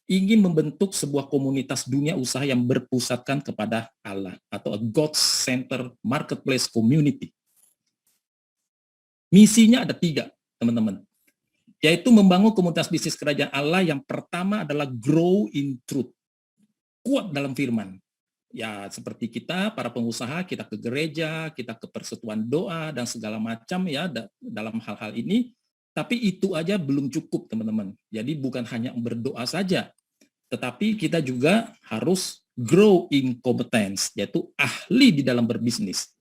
ingin membentuk sebuah komunitas dunia usaha yang berpusatkan kepada Allah atau a God-centered marketplace community. Misinya ada 3, teman-teman. Yaitu membangun komunitas bisnis kerajaan Allah yang pertama adalah grow in truth. Kuat dalam firman. Ya, seperti kita, para pengusaha, kita ke gereja, kita ke persekutuan doa, dan segala macam ya dalam hal-hal ini. Tapi itu aja belum cukup, teman-teman. Jadi bukan hanya berdoa saja, tetapi kita juga harus grow in competence, yaitu ahli di dalam berbisnis.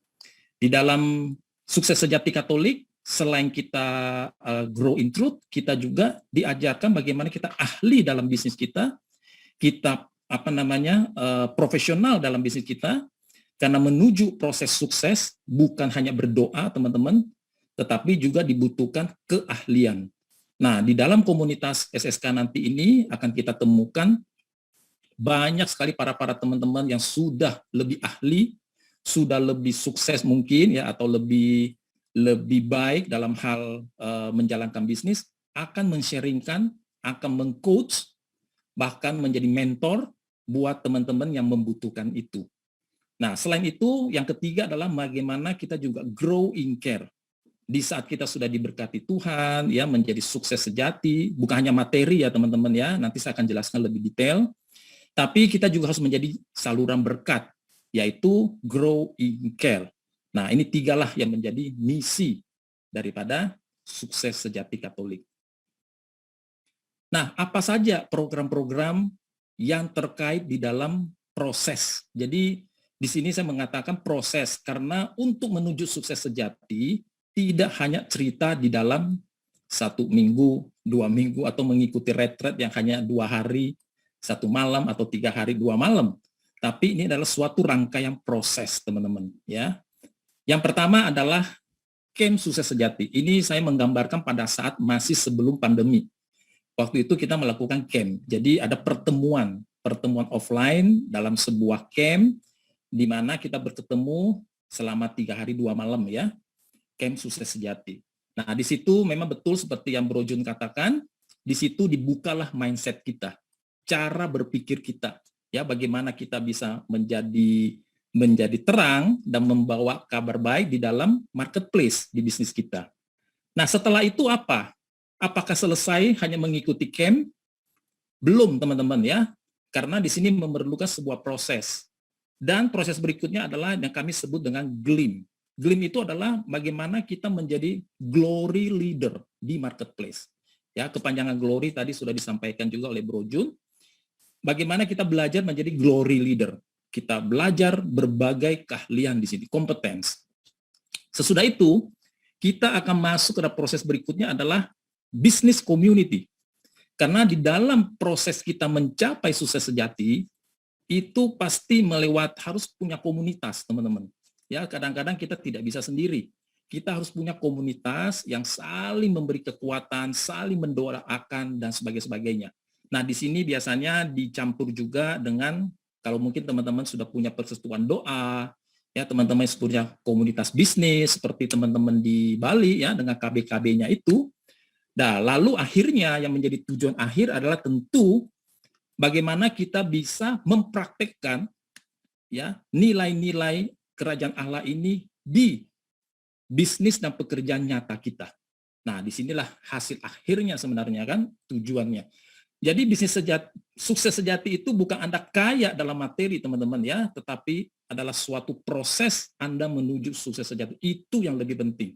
Di dalam sukses sejati Katolik, selain kita grow in truth, kita juga diajarkan bagaimana kita ahli dalam bisnis kita profesional dalam bisnis kita, karena menuju proses sukses bukan hanya berdoa, teman-teman, tetapi juga dibutuhkan keahlian. Nah, di dalam komunitas SSK nanti ini akan kita temukan banyak sekali para teman-teman yang sudah lebih ahli, sudah lebih sukses mungkin ya, atau lebih baik dalam hal menjalankan bisnis, akan men-sharingkan, akan meng-coach, bahkan menjadi mentor buat teman-teman yang membutuhkan itu. Nah, selain itu, yang ketiga adalah bagaimana kita juga grow in care. Di saat kita sudah diberkati Tuhan, ya menjadi sukses sejati, bukan hanya materi ya teman-teman ya, nanti saya akan jelaskan lebih detail, tapi kita juga harus menjadi saluran berkat, yaitu grow in care. Nah, ini 3 lah yang menjadi misi daripada sukses sejati Katolik. Nah, apa saja program-program yang terkait di dalam proses? Jadi, di sini saya mengatakan proses, karena untuk menuju sukses sejati, tidak hanya cerita di dalam 1 minggu, 2 minggu, atau mengikuti retret yang hanya 2 hari, 1 malam, atau 3 hari, 2 malam. Tapi ini adalah suatu rangkaian proses, teman-teman. Ya. Yang pertama adalah camp sukses sejati. Ini saya menggambarkan pada saat masih sebelum pandemi. Waktu itu kita melakukan camp. Jadi ada pertemuan offline dalam sebuah camp, di mana kita bertemu selama 3 hari 2 malam ya. Camp sukses sejati. Nah, di situ memang betul seperti yang Bro Jun katakan, di situ dibukalah mindset kita, cara berpikir kita, ya bagaimana kita bisa menjadi terang dan membawa kabar baik di dalam marketplace di bisnis kita. Nah, setelah itu apa? Apakah selesai hanya mengikuti camp? Belum, teman-teman ya, karena di sini memerlukan sebuah proses. Dan proses berikutnya adalah yang kami sebut dengan GLIM. GLIM itu adalah bagaimana kita menjadi glory leader di marketplace. Ya, kepanjangan glory tadi sudah disampaikan juga oleh Bro Jun. bagaimana kita belajar menjadi glory leader. Kita belajar berbagai keahlian di sini, kompetens. Sesudah itu, kita akan masuk ke proses berikutnya adalah business community. Karena di dalam proses kita mencapai sukses sejati, itu pasti harus punya komunitas, teman-teman. Ya, kadang-kadang kita tidak bisa sendiri. Kita harus punya komunitas yang saling memberi kekuatan, saling mendoakan, dan sebagainya. Nah, di sini biasanya dicampur juga dengan, kalau mungkin teman-teman sudah punya persekutuan doa, ya teman-teman punya komunitas bisnis, seperti teman-teman di Bali, ya dengan KB-KB-nya itu. Nah, lalu akhirnya yang menjadi tujuan akhir adalah tentu bagaimana kita bisa mempraktekkan ya nilai-nilai kerajaan Allah ini di bisnis dan pekerjaan nyata kita. Nah, disinilah hasil akhirnya sebenarnya kan tujuannya. Jadi sukses sejati itu bukan Anda kaya dalam materi teman-teman ya, tetapi adalah suatu proses Anda menuju sukses sejati. Itu yang lebih penting.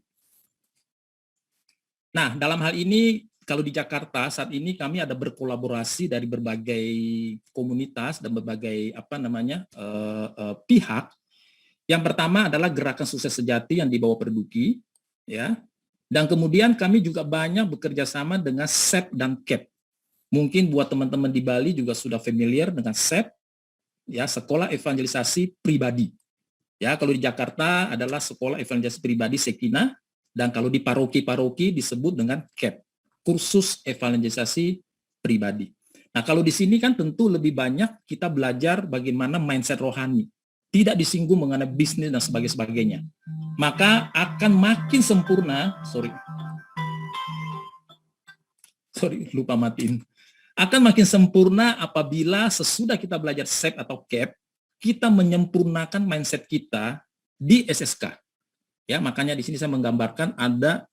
Nah, dalam hal ini kalau di Jakarta saat ini kami ada berkolaborasi dari berbagai komunitas dan berbagai pihak. Yang pertama adalah Gerakan Sukses Sejati yang dibawa Perduki, ya. Dan kemudian kami juga banyak bekerja sama dengan SEP dan CAP. Mungkin buat teman-teman di Bali juga sudah familiar dengan SEP, ya, Sekolah Evangelisasi Pribadi. Ya, kalau di Jakarta adalah Sekolah Evangelisasi Pribadi Sekina, dan kalau di paroki-paroki disebut dengan CAP, Kursus Evangelisasi Pribadi. Nah, kalau di sini kan tentu lebih banyak kita belajar bagaimana mindset rohani, tidak disinggung mengenai bisnis dan sebagainya. Maka akan makin sempurna, lupa matiin. Akan makin sempurna apabila sesudah kita belajar SEP atau CAP, kita menyempurnakan mindset kita di SSK. Ya, makanya di sini saya menggambarkan ada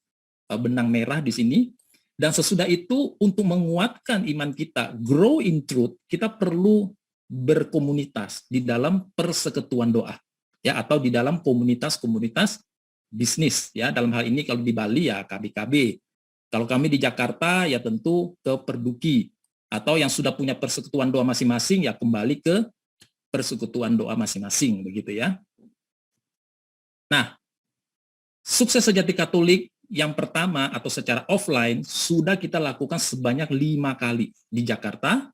benang merah di sini. Dan sesudah itu untuk menguatkan iman kita, grow in truth, kita perlu berkomunitas di dalam persekutuan doa, ya, atau di dalam komunitas-komunitas bisnis, ya. Dalam hal ini kalau di Bali ya KB-KB. Kalau kami di Jakarta ya tentu ke Perduki, atau yang sudah punya persekutuan doa masing-masing ya kembali ke persekutuan doa masing-masing, begitu ya. Nah, sukses sejati Katolik yang pertama atau secara offline sudah kita lakukan sebanyak 5 kali di Jakarta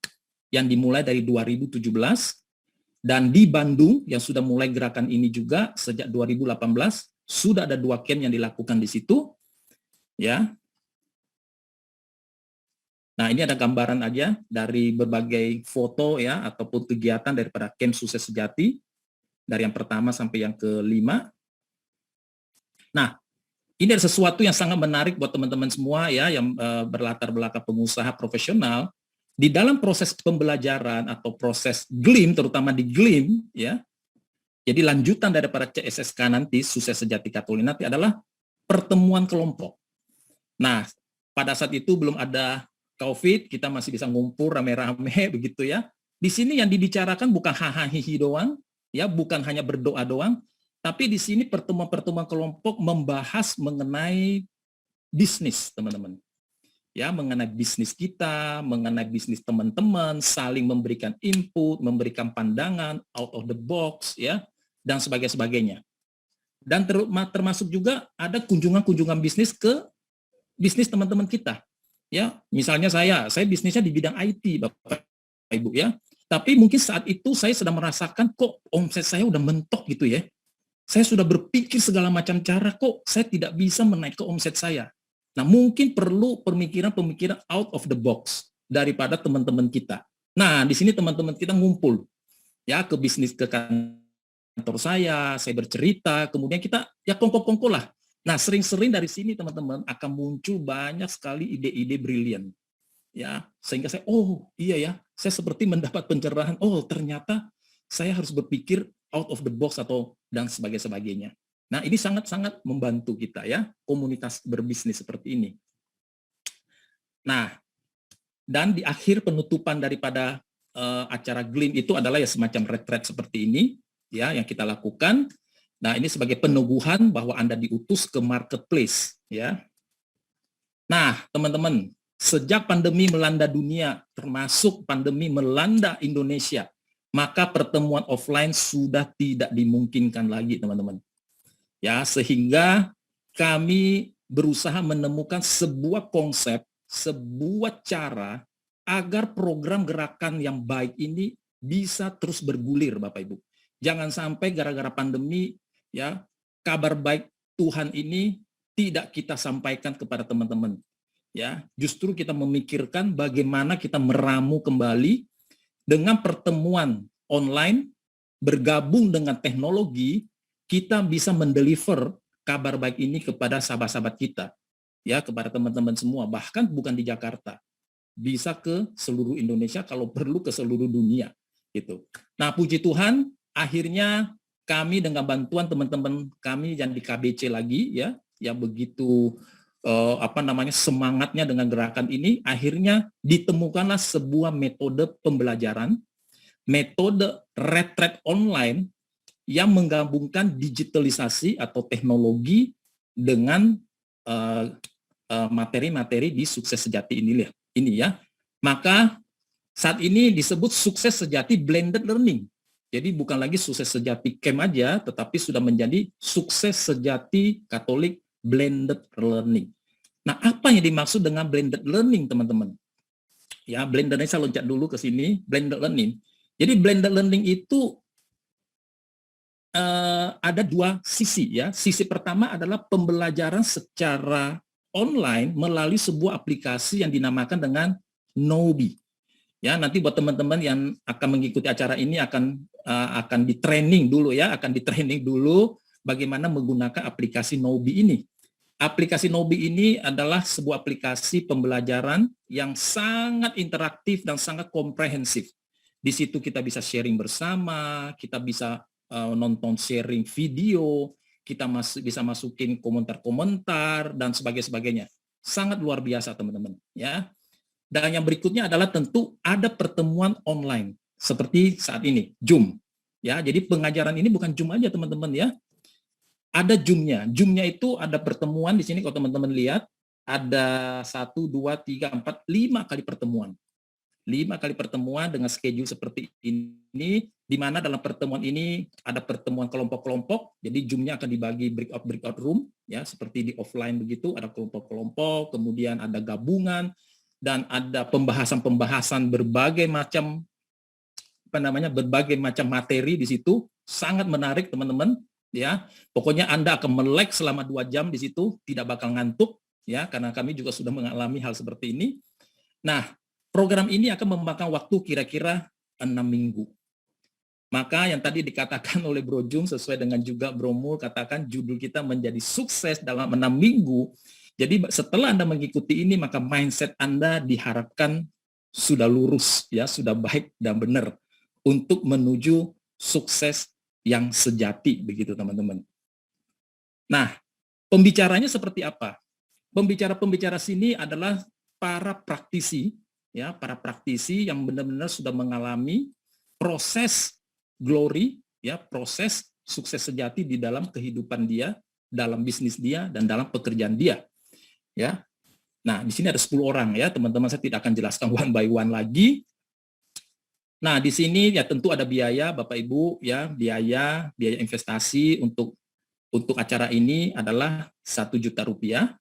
yang dimulai dari 2017, dan di Bandung yang sudah mulai gerakan ini juga sejak 2018 sudah ada 2 camp yang dilakukan di situ, ya. Nah, ini ada gambaran aja dari berbagai foto ya ataupun kegiatan daripada camp sukses sejati dari yang pertama sampai yang ke-5. Nah, ini ada sesuatu yang sangat menarik buat teman-teman semua ya yang berlatar belakang pengusaha profesional. Di dalam proses pembelajaran atau proses GLIM, terutama di GLIM ya. Jadi lanjutan daripada CSSK nanti, sukses sejati Katolik nanti adalah pertemuan kelompok. Nah, pada saat itu belum ada COVID, kita masih bisa ngumpul rame-rame begitu ya. Di sini yang dibicarakan bukan hahaha doang, ya, bukan hanya berdoa doang, tapi di sini pertemuan-pertemuan kelompok membahas mengenai bisnis, teman-teman. Ya, mengenai bisnis kita, mengenai bisnis teman-teman, saling memberikan input, memberikan pandangan out of the box, ya, dan sebagainya. Dan termasuk juga ada kunjungan-kunjungan bisnis ke bisnis teman-teman kita. Ya, misalnya saya bisnisnya di bidang IT, Bapak Ibu ya. Tapi mungkin saat itu saya sedang merasakan kok omset saya udah mentok gitu ya. Saya sudah berpikir segala macam cara kok saya tidak bisa menaikkan omset saya. Nah, mungkin perlu pemikiran-pemikiran out of the box daripada teman-teman kita. Nah, di sini teman-teman kita ngumpul ya ke bisnis ke kantor saya bercerita, kemudian kita ya kongko-kongko lah. Nah, sering-sering dari sini teman-teman akan muncul banyak sekali ide-ide brilian. Ya, sehingga saya, oh iya ya, saya seperti mendapat pencerahan, oh ternyata saya harus berpikir out of the box atau dan sebagainya. Nah, ini sangat-sangat membantu kita ya, komunitas berbisnis seperti ini. Nah, dan di akhir penutupan daripada acara GLIM itu adalah ya semacam retreat seperti ini, ya, yang kita lakukan. Nah, ini sebagai peneguhan bahwa Anda diutus ke marketplace, ya. Nah, teman-teman, sejak pandemi melanda dunia, termasuk pandemi melanda Indonesia, maka pertemuan offline sudah tidak dimungkinkan lagi, teman-teman. Ya, sehingga kami berusaha menemukan sebuah konsep, sebuah cara agar program gerakan yang baik ini bisa terus bergulir, Bapak Ibu. Jangan sampai gara-gara pandemi, ya, kabar baik Tuhan ini tidak kita sampaikan kepada teman-teman. Ya, justru kita memikirkan bagaimana kita meramu kembali dengan pertemuan online, bergabung dengan teknologi, kita bisa mendeliver kabar baik ini kepada sahabat-sahabat kita, ya, kepada teman-teman semua, bahkan bukan di Jakarta, bisa ke seluruh Indonesia, kalau perlu ke seluruh dunia, gitu. Nah, puji Tuhan, akhirnya kami dengan bantuan teman-teman kami yang di KBC lagi, ya, yang begitu semangatnya dengan gerakan ini, akhirnya ditemukanlah sebuah metode pembelajaran, metode retreat online yang menggabungkan digitalisasi atau teknologi dengan materi-materi di Sukses Sejati ini ya. Maka saat ini disebut Sukses Sejati Blended Learning. Jadi bukan lagi Sukses Sejati Camp aja, tetapi sudah menjadi Sukses Sejati Katolik Blended Learning. Nah, apa yang dimaksud dengan blended learning, teman-teman? Ya, blended, saya loncat dulu ke sini, blended learning. Jadi blended learning itu ada dua sisi, ya. Sisi pertama adalah pembelajaran secara online melalui sebuah aplikasi yang dinamakan dengan Nobi. Ya, nanti buat teman-teman yang akan mengikuti acara ini akan di-training dulu, ya, akan di-training dulu bagaimana menggunakan aplikasi Nobi ini. Aplikasi Nobi ini adalah sebuah aplikasi pembelajaran yang sangat interaktif dan sangat komprehensif. Di situ kita bisa sharing bersama, kita bisa nonton sharing video, kita bisa masukin komentar-komentar dan sebagainya. Sangat luar biasa, teman-teman, ya. Dan yang berikutnya adalah tentu ada pertemuan online seperti saat ini, Zoom. Ya, jadi pengajaran ini bukan Zoom aja, teman-teman, ya. Ada Zoom-nya. Zoom-nya itu ada pertemuan di sini, kalau teman-teman lihat, ada 1, 2, 3, 4, 5 kali pertemuan. 5 kali pertemuan dengan schedule seperti ini, di mana dalam pertemuan ini ada pertemuan kelompok-kelompok, jadi Zoom-nya akan dibagi breakout room, ya, seperti di offline begitu, ada kelompok-kelompok, kemudian ada gabungan, dan ada pembahasan-pembahasan berbagai macam materi di situ, sangat menarik, teman-teman. Ya, pokoknya Anda akan melek selama 2 jam di situ, tidak bakal ngantuk, ya, karena kami juga sudah mengalami hal seperti ini. Nah, program ini akan memakan waktu kira-kira 6 minggu. Maka yang tadi dikatakan oleh Bro Jum, sesuai dengan juga Bro Mul katakan, judul kita menjadi sukses dalam 6 minggu. Jadi setelah Anda mengikuti ini, maka mindset Anda diharapkan sudah lurus, ya, sudah baik dan benar untuk menuju sukses yang sejati, begitu, teman-teman. Nah, pembicaranya seperti apa? Pembicara-pembicara sini adalah para praktisi, ya, para praktisi yang benar-benar sudah mengalami proses glory, ya, proses sukses sejati di dalam kehidupan dia, dalam bisnis dia, dan dalam pekerjaan dia, ya. Nah, di sini ada 10 orang, ya, teman-teman, saya tidak akan jelaskan one by one lagi. Nah, di sini ya tentu ada biaya, Bapak Ibu, ya, biaya investasi untuk acara ini adalah Rp1.000.000.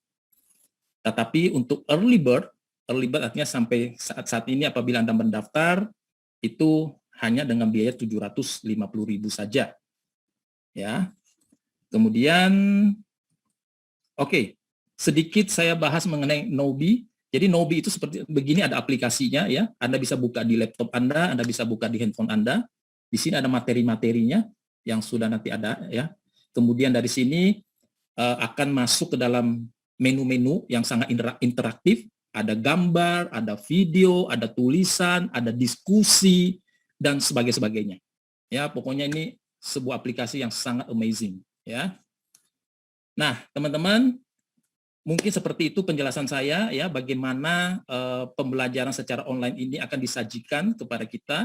Tetapi untuk early bird artinya sampai saat ini apabila Anda mendaftar itu hanya dengan biaya 750.000 saja. Ya. Kemudian sedikit saya bahas mengenai Nobi. Jadi Nobi itu seperti begini, ada aplikasinya, ya. Anda bisa buka di laptop Anda bisa buka di handphone Anda. Di sini ada materi-materinya yang sudah nanti ada, ya. Kemudian dari sini akan masuk ke dalam menu-menu yang sangat interaktif. Ada gambar, ada video, ada tulisan, ada diskusi, dan sebagainya. Ya, pokoknya ini sebuah aplikasi yang sangat amazing, ya. Nah, teman-teman, mungkin seperti itu penjelasan saya, ya, bagaimana pembelajaran secara online ini akan disajikan kepada kita,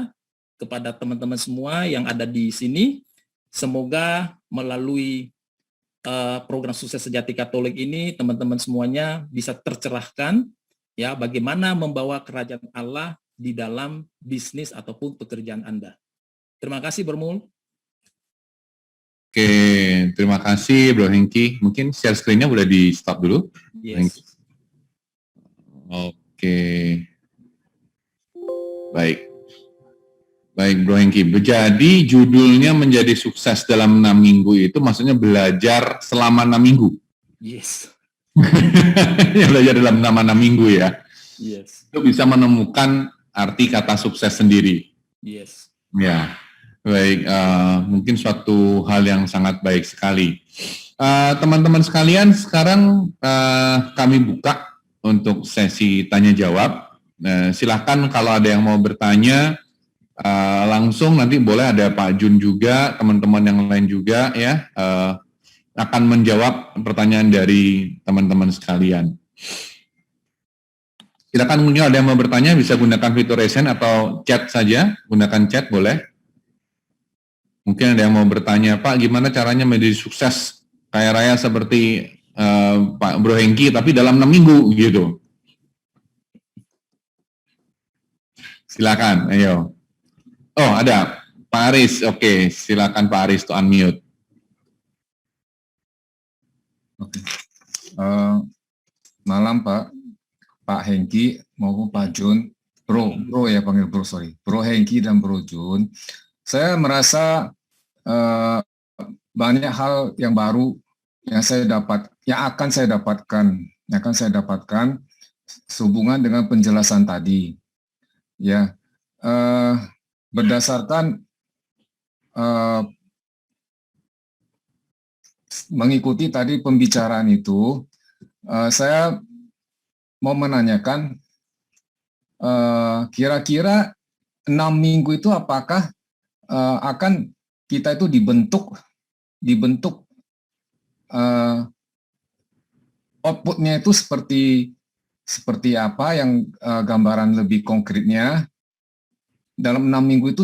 kepada teman-teman semua yang ada di sini. Semoga melalui program Sukses Sejati Katolik ini teman-teman semuanya bisa tercerahkan, ya bagaimana membawa kerajaan Allah di dalam bisnis ataupun pekerjaan Anda. Terima kasih Bro Mul. Oke, terima kasih Bro Hengki. Mungkin share screen-nya boleh di stop dulu. Yes. Oke. Baik. Baik Bro Hengki. Jadi judulnya menjadi sukses dalam 6 minggu itu maksudnya belajar selama 6 minggu. Yes. Ya, belajar dalam 6 minggu ya. Yes. Itu bisa menemukan arti kata sukses sendiri. Yes. Ya. Baik, mungkin suatu hal yang sangat baik sekali. Teman-teman sekalian, sekarang kami buka untuk sesi tanya jawab. Silahkan kalau ada yang mau bertanya langsung, nanti boleh ada Pak Jun juga, teman-teman yang lain juga ya akan menjawab pertanyaan dari teman-teman sekalian. Silakan mungkin ada yang mau bertanya bisa gunakan fitur raise hand atau chat saja, gunakan chat boleh. Mungkin ada yang mau bertanya, Pak gimana caranya menjadi sukses kaya raya seperti Pak Bro Hengki tapi dalam 6 minggu gitu. Silakan, ayo. Oh ada Pak Aris, oke silakan Pak Aris to unmute. Oke. Malam Pak Hengki maupun Pak Jun, Bro ya panggil Bro, sorry. Bro Hengki dan Bro Jun. Saya merasa banyak hal yang baru yang akan saya dapatkan sehubungan dengan penjelasan tadi. Ya, berdasarkan mengikuti tadi pembicaraan itu, saya mau menanyakan kira-kira 6 minggu itu apakah akan kita itu dibentuk outputnya itu seperti apa yang gambaran lebih konkretnya. Dalam 6 minggu itu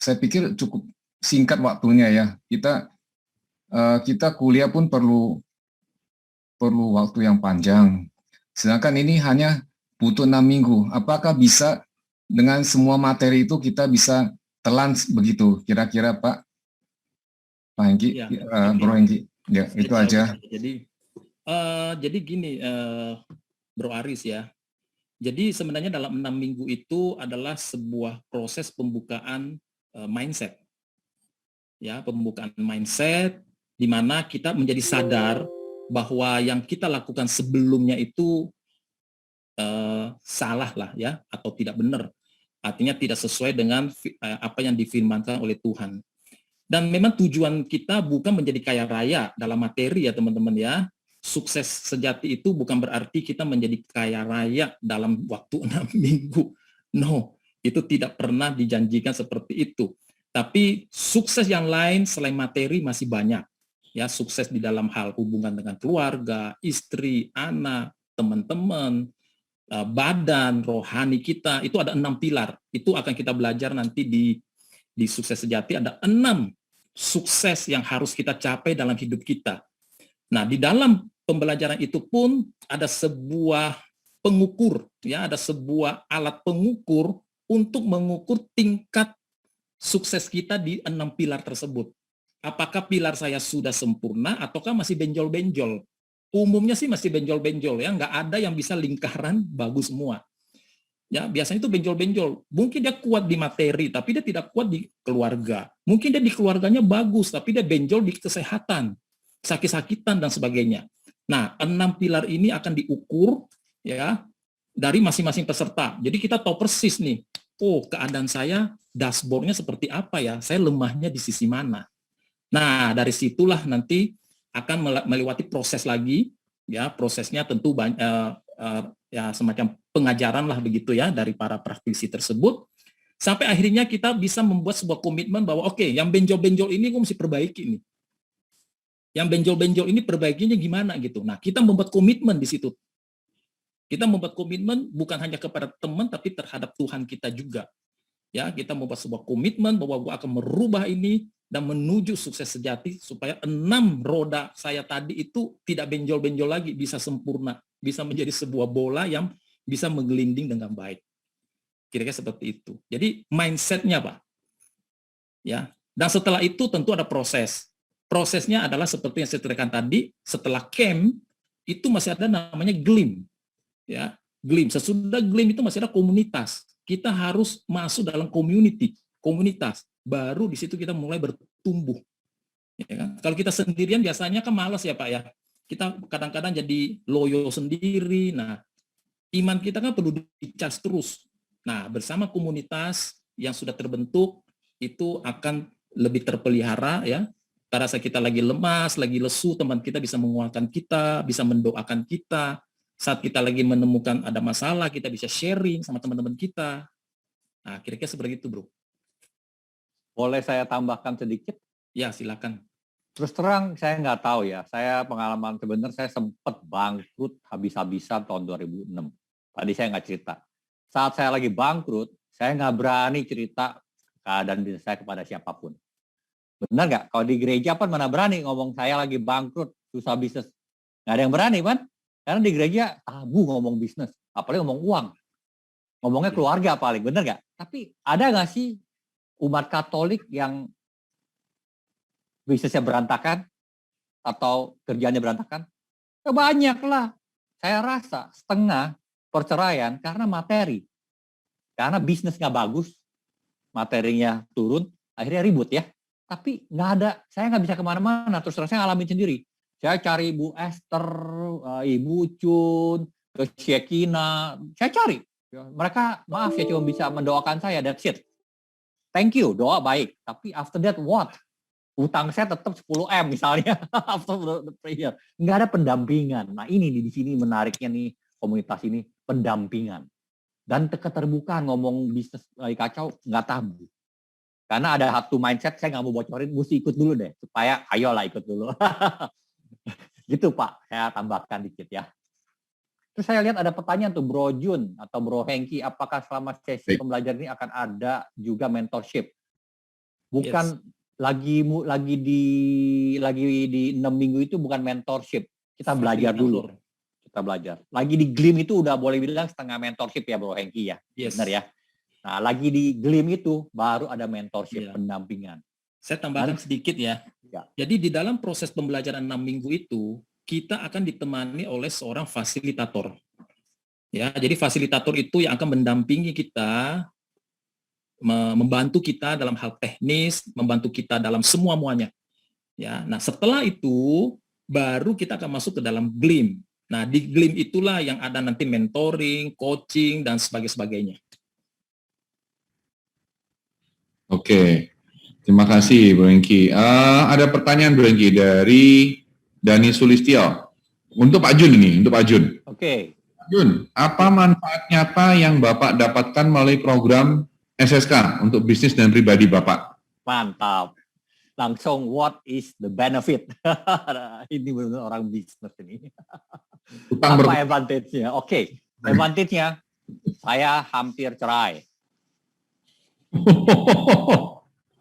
saya pikir cukup singkat waktunya ya. Kita kuliah pun perlu waktu yang panjang. Sedangkan ini hanya butuh 6 minggu. Apakah bisa dengan semua materi itu kita bisa telan begitu? Kira-kira Pak Hengki, Ya, Bro Hengki. Ya, itu aja. Jadi gini, Bro Aris ya. Jadi sebenarnya dalam 6 minggu itu adalah sebuah proses pembukaan mindset. Ya, pembukaan mindset di mana kita menjadi sadar bahwa yang kita lakukan sebelumnya itu salah lah ya, atau tidak benar. Artinya tidak sesuai dengan apa yang difirmankan oleh Tuhan. Dan memang tujuan kita bukan menjadi kaya raya dalam materi ya teman-teman ya. Sukses sejati itu bukan berarti kita menjadi kaya raya dalam waktu 6 minggu. No, itu tidak pernah dijanjikan seperti itu. Tapi sukses yang lain selain materi masih banyak. Ya, sukses di dalam hal hubungan dengan keluarga, istri, anak, teman-teman, badan, rohani kita, itu ada 6 pilar. Itu akan kita belajar nanti di sukses sejati, ada 6 sukses yang harus kita capai dalam hidup kita. Nah, di dalam pembelajaran itu pun ada sebuah pengukur, ya, ada sebuah alat pengukur untuk mengukur tingkat sukses kita di 6 pilar tersebut. Apakah pilar saya sudah sempurna ataukah masih benjol-benjol? Umumnya sih masih benjol-benjol ya, nggak ada yang bisa lingkaran bagus semua. Ya, biasanya itu benjol-benjol. Mungkin dia kuat di materi, tapi dia tidak kuat di keluarga. Mungkin dia di keluarganya bagus, tapi dia benjol di kesehatan, sakit-sakitan dan sebagainya. Nah, 6 pilar ini akan diukur ya dari masing-masing peserta. Jadi kita tahu persis nih, oh keadaan saya dashboardnya seperti apa ya, saya lemahnya di sisi mana. Nah, dari situlah nanti akan melewati proses lagi, ya prosesnya tentu ya semacam pengajaran lah begitu ya dari para praktisi tersebut, sampai akhirnya kita bisa membuat sebuah komitmen bahwa oke, yang benjol-benjol ini gue mesti perbaiki nih. Yang benjol-benjol ini perbaikinya gimana gitu. Nah, kita membuat komitmen di situ. Kita membuat komitmen bukan hanya kepada teman tapi terhadap Tuhan kita juga. Ya, kita membuat sebuah komitmen bahwa gue akan merubah ini dan menuju sukses sejati supaya 6 roda saya tadi itu tidak benjol-benjol lagi, bisa sempurna, bisa menjadi sebuah bola yang bisa menggelinding dengan baik. Kira-kira seperti itu. Jadi mindset-nya, Pak. Ya. Dan setelah itu tentu ada proses. Prosesnya adalah seperti yang saya ceritakan tadi, setelah camp itu masih ada namanya GLIM. Ya, GLIM. Sesudah GLIM itu masih ada komunitas. Kita harus masuk dalam komunitas. Baru di situ kita mulai bertumbuh. Ya kan? Kalau kita sendirian biasanya kan malas ya Pak ya. Kita kadang-kadang jadi loyo sendiri. Nah, iman kita kan perlu dicas terus. Nah, bersama komunitas yang sudah terbentuk itu akan lebih terpelihara ya. Pada saat kita lagi lemas, lagi lesu, teman kita bisa menguatkan kita, bisa mendoakan kita. Saat kita lagi menemukan ada masalah, kita bisa sharing sama teman-teman kita. Nah, kira-kira seperti itu, Bro. Boleh saya tambahkan sedikit? Ya, silakan. Terus terang, saya nggak tahu ya. Saya pengalaman sebenarnya saya sempat bangkrut habis-habisan tahun 2006. Tadi saya nggak cerita. Saat saya lagi bangkrut, saya nggak berani cerita keadaan bisnis saya kepada siapapun. Benar nggak? Kalau di gereja kan mana berani ngomong saya lagi bangkrut, susah bisnis. Nggak ada yang berani kan? Karena di gereja tabu ngomong bisnis, apalagi ngomong uang. Ngomongnya keluarga paling, benar nggak? Tapi ada nggak sih umat Katolik yang bisnisnya berantakan atau kerjanya berantakan? Ya banyak lah. Saya rasa setengah perceraian karena materi. Karena bisnis nggak bagus, materinya turun, akhirnya ribut ya. Tapi nggak ada, saya nggak bisa kemana-mana. Terus saya ngalamin sendiri. Saya cari Ibu Esther, Ibu Cun, ke Syekina. Saya cari. Mereka maaf ya cuma bisa mendoakan saya, that's it. Thank you, doa baik. Tapi after that what? Utang saya tetap 10M misalnya. After the prayer. Nggak ada pendampingan. Nah ini di sini menariknya nih komunitas ini, pendampingan. Dan keterbukaan ngomong bisnis lagi kacau, nggak tabu. Karena ada satu mindset, saya nggak mau bocorin, mesti ikut dulu deh. Supaya ayolah ikut dulu. Gitu Pak, saya tambahkan dikit ya. Terus saya lihat ada pertanyaan tuh Bro Jun atau Bro Hengki, apakah selama sesi pembelajaran ini akan ada juga mentorship? Bukan lagi di 6 minggu itu bukan mentorship. Kita belajar dulu. Kita belajar. Lagi di GLIM itu udah boleh bilang setengah mentorship ya Bro Hengki ya. Benar ya. Nah, lagi di GLIM itu baru ada mentorship, pendampingan. Saya tambahkan sedikit ya. Jadi di dalam proses pembelajaran 6 minggu itu, kita akan ditemani oleh seorang fasilitator. Ya, jadi fasilitator itu yang akan mendampingi kita, membantu kita dalam hal teknis, membantu kita dalam semua-muanya. Ya, nah setelah itu baru kita akan masuk ke dalam GLIM. Nah, di GLIM itulah yang ada nanti mentoring, coaching dan sebagainya. Oke. Terima kasih, Bro Hengki. Ada pertanyaan, Bro Hengki, dari Dani Sulistyo. Untuk Pak Jun ini, untuk Pak Jun. Oke. Pak Jun, apa manfaat nyata yang Bapak dapatkan melalui program SSK untuk bisnis dan pribadi Bapak? Mantap. Langsung, what is the benefit? Ini benar orang bisnis ini. Apa advantage-nya? Oke. Advantage-nya, saya hampir cerai.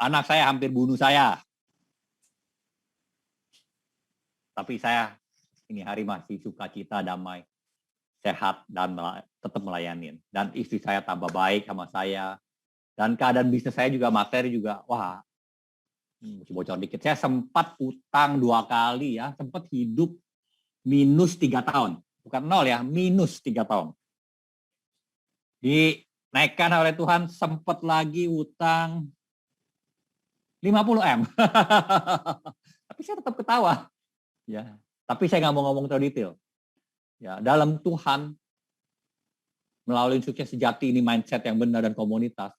Anak saya hampir bunuh saya. Tapi saya ini hari masih sukacita, damai, sehat, dan tetap melayani. Dan istri saya tambah baik sama saya. Dan keadaan bisnis saya juga, materi juga, wah, bocor dikit. Saya sempat utang 2 kali ya, sempat hidup minus 3 tahun. Bukan 0 ya, minus 3 tahun. Dinaikkan oleh Tuhan, sempat lagi utang 50M. Tapi saya tetap ketawa. Ya, tapi saya nggak mau ngomong terlalu detail. Ya, dalam Tuhan, melalui sukses sejati ini mindset yang benar dan komunitas,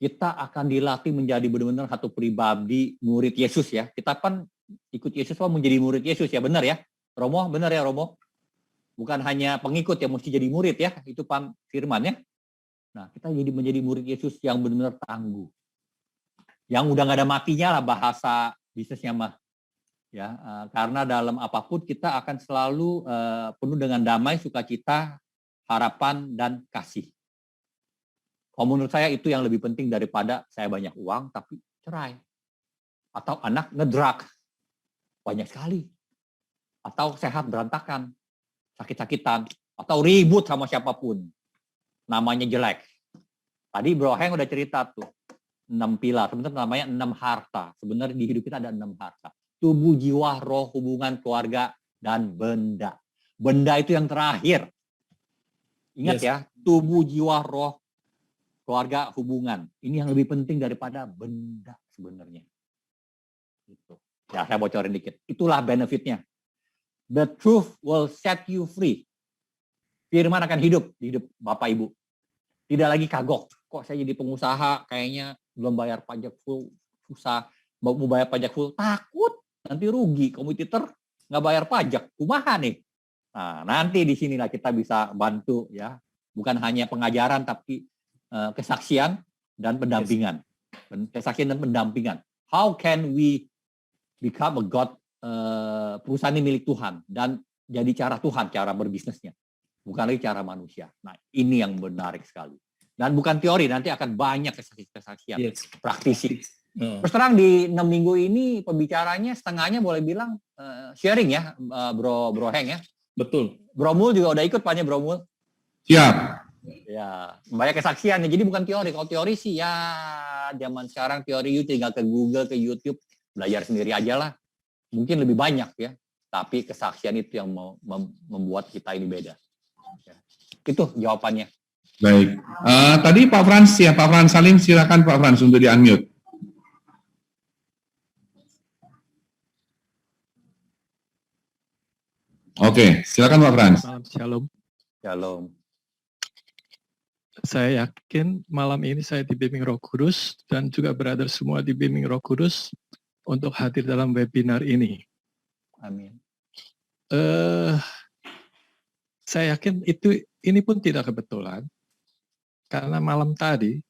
kita akan dilatih menjadi benar-benar satu pribadi murid Yesus ya. Kita kan ikut Yesus menjadi murid Yesus ya, benar ya? Romo, benar ya Romo? Bukan hanya pengikut yang mesti jadi murid ya, itu firman ya. Nah, kita menjadi murid Yesus yang benar-benar tangguh. Yang udah nggak ada matinya lah bahasa bisnisnya mah. Ya, karena dalam apapun kita akan selalu penuh dengan damai, sukacita, harapan, dan kasih. Menurut saya itu yang lebih penting daripada saya banyak uang tapi cerai. Atau anak ngedrug. Banyak sekali. Atau sehat berantakan. Sakit-sakitan. atau ribut sama siapapun, namanya jelek. Tadi Bro Heng udah cerita tuh, 6 pilar, sebenarnya namanya 6 harta. Sebenarnya di hidup kita ada 6 harta. Tubuh, jiwa, roh, hubungan, keluarga, dan benda. Benda itu yang terakhir. Ingat Yes. ya, tubuh, jiwa, roh, keluarga, hubungan. Ini yang lebih penting daripada benda sebenarnya. Gitu. Ya, saya bocorin dikit. Itulah benefitnya. The truth will set you free. Firman akan hidup di hidup Bapak Ibu. Tidak lagi kagok. Kok saya jadi pengusaha, kayaknya belum bayar pajak full, susah. Mau bayar pajak full, takut. Nanti rugi. Kompetitor nggak bayar pajak. Kumaha nih? Nah, nanti di sinilah kita bisa bantu ya. Bukan hanya pengajaran, tapi kesaksian dan pendampingan. Kesaksian dan pendampingan. How can we become a God, perusahaan ini milik Tuhan dan jadi cara Tuhan, cara berbisnisnya. Bukan lagi cara manusia. Nah, ini yang menarik sekali. Dan bukan teori, nanti akan banyak kesaksian, praktisi. Terus terang di 6 minggu ini pembicaranya setengahnya boleh bilang sharing ya, Bro Heng ya. Betul. Bro Mul juga udah ikut Pak Bro Mul. Siap. Ya, banyak kesaksiannya. Jadi bukan teori. Kalau teori sih ya zaman sekarang teori tinggal ke Google, ke YouTube, belajar sendiri aja lah. Mungkin lebih banyak ya. Tapi kesaksian itu yang membuat kita ini beda. Ya. Itu jawabannya. Baik. Tadi Pak Frans ya, Pak Frans Salim, silakan Pak Frans untuk di-unmute. Oke, silakan Pak Frans. Malam Shalom. Shalom. Saya yakin malam ini saya dibimbing Roh Kudus dan juga brother semua dibimbing Roh Kudus untuk hadir dalam webinar ini. Amin. Saya yakin ini pun tidak kebetulan karena malam tadi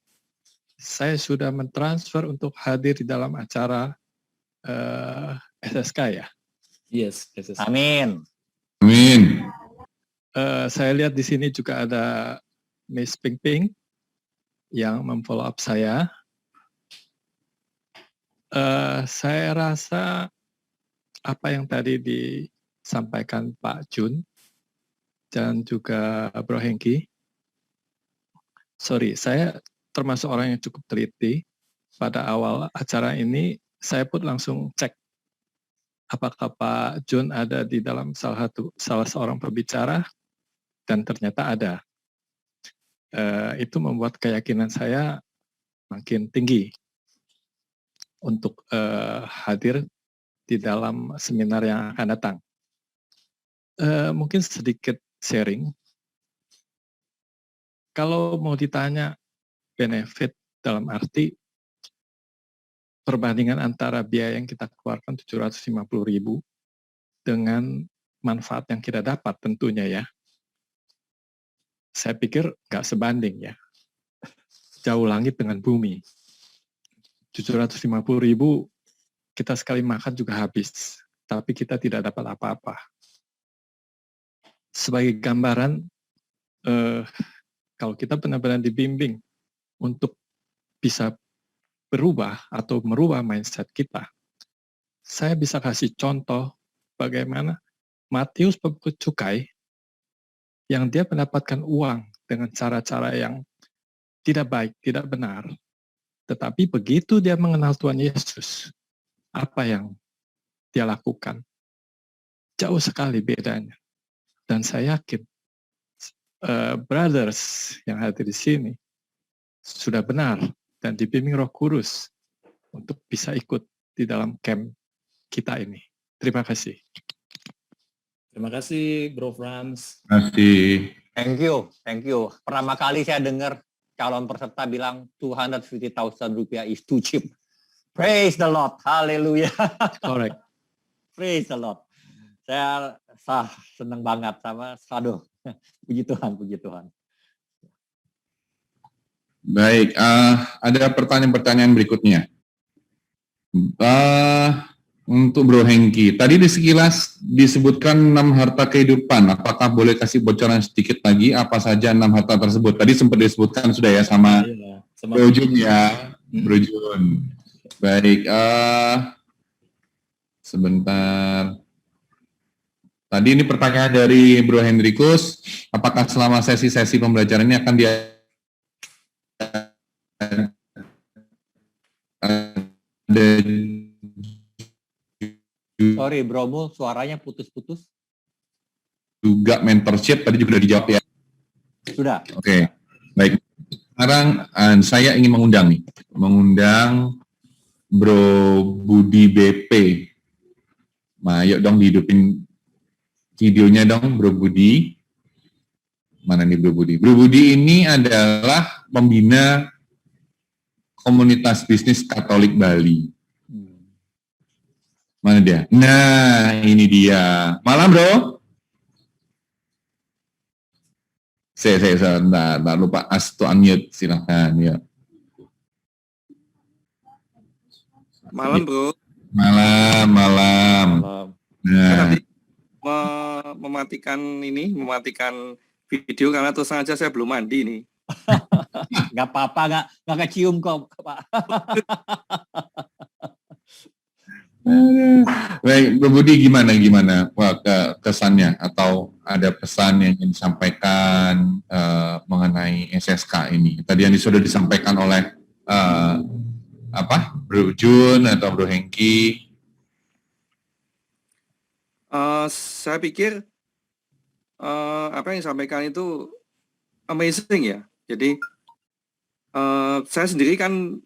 saya sudah mentransfer untuk hadir di dalam acara SSK ya. Yes, SSK. Amin. Amin. Saya lihat di sini juga ada Miss Ping Ping yang memfollow up saya. Saya rasa apa yang tadi disampaikan Pak Jun dan juga Bro Hengki. Sorry, saya termasuk orang yang cukup teliti. Pada awal acara ini, saya pun langsung cek apakah Pak Jun ada di dalam salah seorang pembicara, dan ternyata ada. Itu membuat keyakinan saya makin tinggi untuk hadir di dalam seminar yang akan datang. Mungkin sedikit sharing. Kalau mau ditanya benefit dalam arti perbandingan antara biaya yang kita keluarkan 750.000 dengan manfaat yang kita dapat tentunya ya. Saya pikir nggak sebanding ya. Jauh langit dengan bumi. 750.000 kita sekali makan juga habis, tapi kita tidak dapat apa-apa. Sebagai gambaran, kalau kita benar-benar dibimbing untuk bisa berubah atau merubah mindset kita, saya bisa kasih contoh bagaimana Matius pemikul cukai yang dia mendapatkan uang dengan cara-cara yang tidak baik, tidak benar. Tetapi begitu dia mengenal Tuhan Yesus, apa yang dia lakukan? Jauh sekali bedanya. Dan saya yakin brothers yang hadir di sini sudah benar dan dibimbing Roh Kudus untuk bisa ikut di dalam camp kita ini. Terima kasih. Terima kasih Bro Frans. Terima kasih. Thank you. Pertama kali saya dengar calon peserta bilang 250.000 rupiah is too cheap. Praise the Lord. Haleluya. Correct. Praise the Lord. Saya senang banget sama, aduh, puji Tuhan. Baik, ada pertanyaan-pertanyaan berikutnya. Untuk Bro Hengki, tadi di sekilas disebutkan 6 harta kehidupan. Apakah boleh kasih bocoran sedikit lagi apa saja 6 harta tersebut? Tadi sempat disebutkan sudah ya sama Bro Jun ya, Bro Jun. Baik, sebentar. Tadi ini pertanyaan dari Bro Hendrikus, apakah selama sesi-sesi pembelajaran ini akan Sorry Bro Mul, suaranya putus-putus. juga mentorship, tadi juga sudah dijawab ya. Sudah. Oke, baik. Sekarang saya ingin mengundang Bro Budi BP. Nah, yuk dong dihidupin videonya dong, Bro Budi. Mana nih Bro Budi? Bro Budi ini adalah pembina komunitas bisnis Katolik Bali. Mana dia? Nah, ini dia. Malam, Bro. Saya enggak lupa to unmute, silahkan ya. Malam, Bro. Malam. Nah, Mematikan video karena terus saja saya belum mandi nih. Nggak apa-apa, nggak kecium kok, Pak. baik, Bro Budi gimana kesannya atau ada pesan yang ingin disampaikan mengenai SSK ini? Tadi yang sudah disampaikan oleh Bro Jun atau Bro Hengki. Saya pikir apa yang disampaikan itu amazing ya. Jadi saya sendiri kan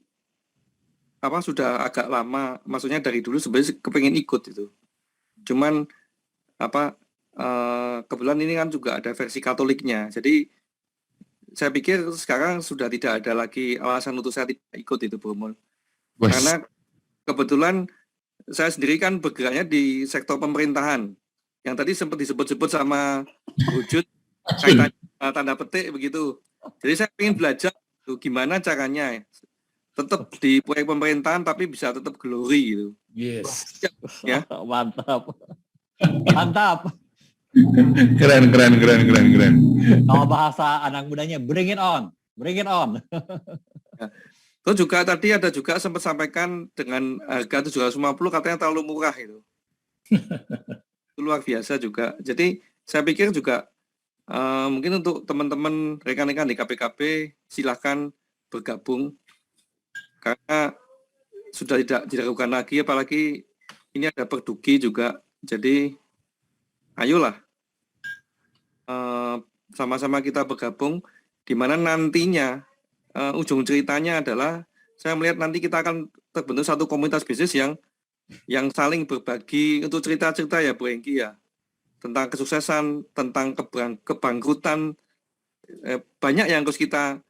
sudah agak lama, maksudnya dari dulu sebenarnya kepengen ikut itu. Cuman kebetulan ini kan juga ada versi Katoliknya. Jadi saya pikir sekarang sudah tidak ada lagi alasan untuk saya tidak ikut itu, Bro Mul. Karena kebetulan saya sendiri kan bergeraknya di sektor pemerintahan. Yang tadi sempat disebut-sebut sama wujud kaitan tanda petik begitu. Jadi saya ingin belajar gimana caranya tetap di proyek pemerintahan tapi bisa tetap glory gitu. Yes. Ya. Mantap. Mantap. Keren. Kalau bahasa anak mudanya, bring it on. Ya. Terus juga tadi ada juga sempat sampaikan dengan harga 750 katanya terlalu murah itu. Itu luar biasa juga. Jadi saya pikir juga mungkin untuk teman-teman rekan-rekan di KPKB silahkan bergabung karena sudah tidak diragukan lagi, apalagi ini ada Perduki juga. Jadi ayolah sama-sama kita bergabung, di mana nantinya ujung ceritanya adalah saya melihat nanti kita akan terbentuk satu komunitas bisnis yang saling berbagi untuk cerita-cerita ya Bu Hengki ya, tentang kesuksesan, tentang kebangkrutan, banyak yang harus kita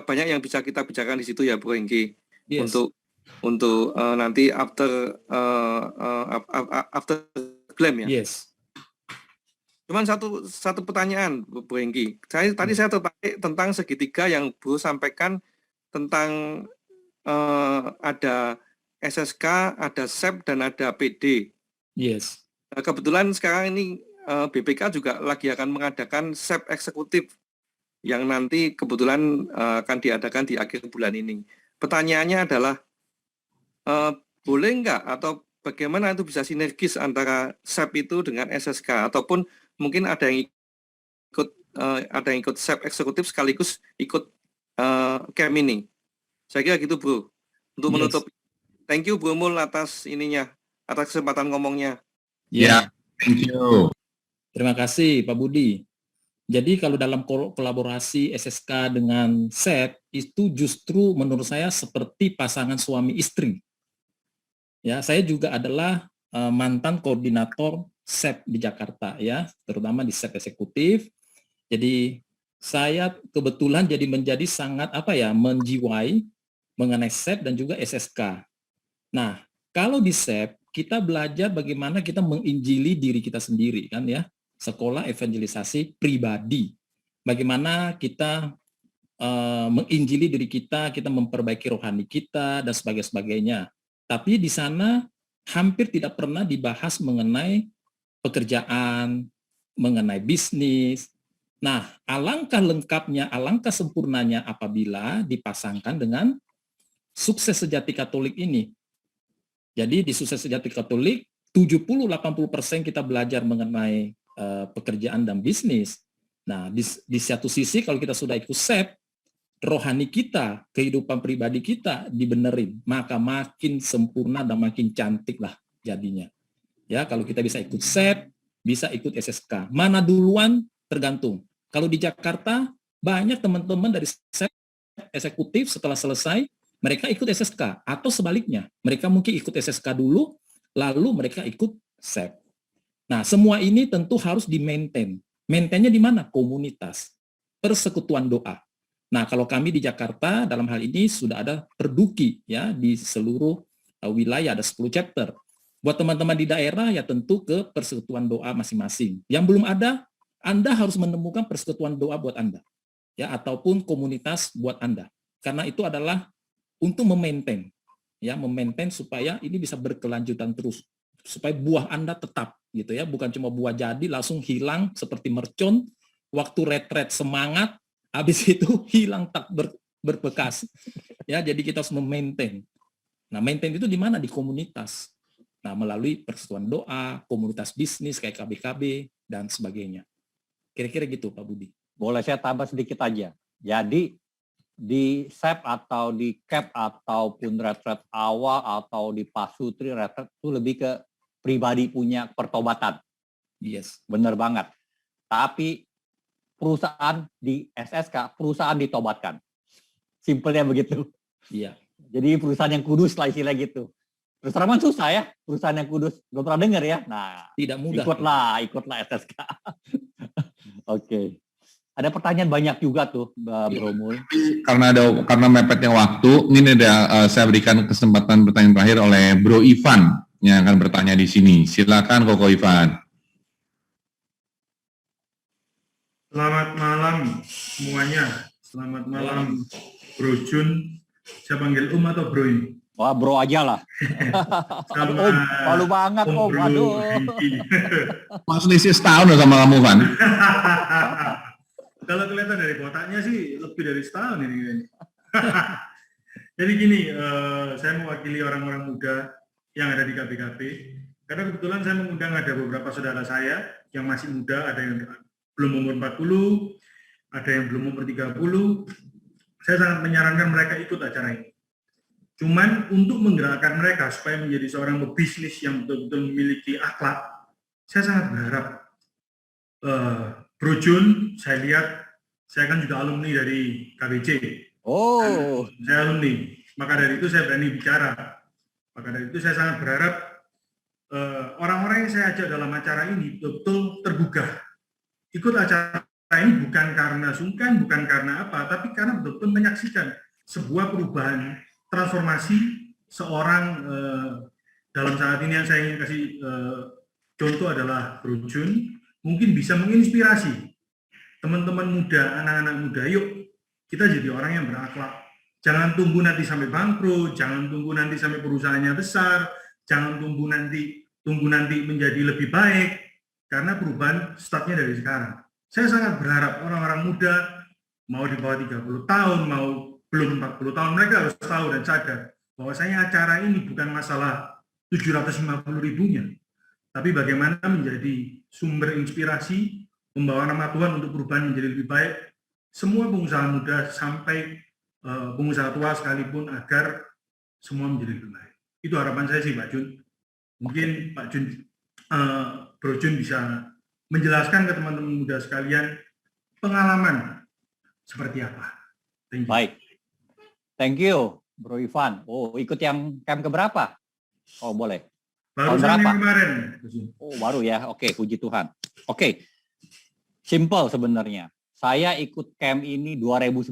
banyak yang bisa kita bicarakan di situ ya Bu Hengki. Yes. Untuk nanti after glam ya. Yes. Cuman satu pertanyaan Bu Hengki. Tadi saya tertarik tentang segitiga yang Bu sampaikan tentang ada SSK, ada SEP dan ada PD. Yes. Kebetulan sekarang ini BPK juga lagi akan mengadakan SEP eksekutif yang nanti kebetulan akan diadakan di akhir bulan ini. Pertanyaannya adalah boleh nggak atau bagaimana itu bisa sinergis antara SEP itu dengan SSK, ataupun mungkin ada yang ikut SEP eksekutif sekaligus ikut camp ini. Saya kira gitu Bro. Untuk menutup, thank you Bro Mul atas kesempatan ngomongnya. Ya, thank you. Terima kasih Pak Budi. Jadi kalau dalam kolaborasi SSK dengan SEP itu justru menurut saya seperti pasangan suami istri. Ya, saya juga adalah mantan koordinator SEP di Jakarta ya, terutama di SEP eksekutif. Jadi saya kebetulan menjadi sangat menjiwai mengenai SEP dan juga SSK. Nah, kalau di SEP kita belajar bagaimana kita menginjili diri kita sendiri kan ya. Sekolah evangelisasi pribadi. Bagaimana kita menginjili diri kita memperbaiki rohani kita dan sebagainya. Tapi di sana hampir tidak pernah dibahas mengenai pekerjaan, mengenai bisnis. Nah, alangkah lengkapnya, alangkah sempurnanya apabila dipasangkan dengan sukses sejati Katolik ini. Jadi di sukses sejati Katolik 70-80% kita belajar mengenai pekerjaan dan bisnis. Nah, di satu sisi kalau kita sudah ikut SEP, rohani kita, kehidupan pribadi kita dibenerin, maka makin sempurna dan makin cantik lah jadinya. Ya, kalau kita bisa ikut SEP, bisa ikut SSK. Mana duluan tergantung. Kalau di Jakarta banyak teman-teman dari SEP eksekutif setelah selesai mereka ikut SSK, atau sebaliknya, mereka mungkin ikut SSK dulu, lalu mereka ikut SEP. Nah, semua ini tentu harus di-maintain. Maintainnya di mana? Komunitas, persekutuan doa. Nah, kalau kami di Jakarta, dalam hal ini sudah ada Perduki, ya, di seluruh wilayah, ada 10 chapter. Buat teman-teman di daerah, ya tentu ke persekutuan doa masing-masing. Yang belum ada, Anda harus menemukan persekutuan doa buat Anda, ya, ataupun komunitas buat Anda. Karena itu adalah untuk memaintain, ya, memaintain supaya ini bisa berkelanjutan terus, supaya buah Anda tetap, gitu ya, bukan cuma buah jadi langsung hilang seperti mercon, waktu retret semangat, habis itu hilang tak berbekas, ya. Jadi kita harus memaintain. Nah, maintain itu di mana? Di komunitas. Nah, melalui persekutuan doa, komunitas bisnis kayak KBKB dan sebagainya. Kira-kira gitu, Pak Budi. Boleh saya tambah sedikit aja. Jadi di SEP atau di CAP ataupun retret awal atau di Pasutri retret itu lebih ke pribadi punya pertobatan. Yes. Bener banget. Tapi perusahaan di SSK, perusahaan ditobatkan. Simpelnya begitu. Iya. Jadi perusahaan yang kudus lah istilah gitu. Terus terang susah ya, perusahaan yang kudus. Belum pernah dengar ya. Nah, tidak mudah. Ikutlah SSK. Oke. Ada pertanyaan banyak juga tuh, Bro Mul. Karena mepetnya waktu, ini saya berikan kesempatan pertanyaan terakhir oleh Bro Ivan yang akan bertanya di sini. Silakan Koko Ivan. Selamat malam semuanya. Selamat malam Bro Jun. Saya panggil atau Bro ini? Wah, Bro aja lah. Om, malu banget Om. Waduh. Mas Lisi setahun sama kamu, Van. Kalau kelihatan dari kotaknya sih lebih dari setahun ini. Jadi gini, saya mewakili orang-orang muda yang ada di KBKB. Karena kebetulan saya mengundang ada beberapa saudara saya yang masih muda, ada yang belum umur 40, ada yang belum umur 30. Saya sangat menyarankan mereka ikut acara ini. Cuman untuk menggerakkan mereka supaya menjadi seorang pebisnis yang betul-betul memiliki akhlak, saya sangat berharap Bro Jun, saya lihat, saya kan juga alumni dari KBC. Oh. Saya alumni, maka dari itu saya berani bicara. Maka dari itu saya sangat berharap orang-orang yang saya ajak dalam acara ini betul-betul tergugah. Ikut acara ini bukan karena sungkan, bukan karena apa, tapi karena betul-betul menyaksikan sebuah perubahan transformasi seorang dalam saat ini yang saya ingin kasih contoh adalah Bro Jun, mungkin bisa menginspirasi teman-teman muda, anak-anak muda, yuk kita jadi orang yang berakhlak. Jangan tunggu nanti sampai bangkrut, jangan tunggu nanti sampai perusahaannya besar, jangan tunggu nanti menjadi lebih baik, karena perubahan startnya dari sekarang. Saya sangat berharap orang-orang muda, mau di bawah 30 tahun, mau belum 40 tahun, mereka harus tahu dan sadar bahwasanya acara ini bukan masalah 750 ribunya, tapi bagaimana menjadi sumber inspirasi, membawa nama Tuhan untuk perubahan menjadi lebih baik, semua pengusaha muda sampai pengusaha tua sekalipun, agar semua menjadi lebih baik. Itu harapan saya sih Pak Jun. Mungkin Pak Jun, Bro Jun bisa menjelaskan ke teman-teman muda sekalian pengalaman seperti apa. Baik. Thank you, Bro Ivan. Oh, ikut yang camp keberapa? Oh, boleh. Baru yang kemarin. Oh, baru ya. Oke, puji Tuhan. Oke. Simple sebenarnya. Saya ikut camp ini 2009,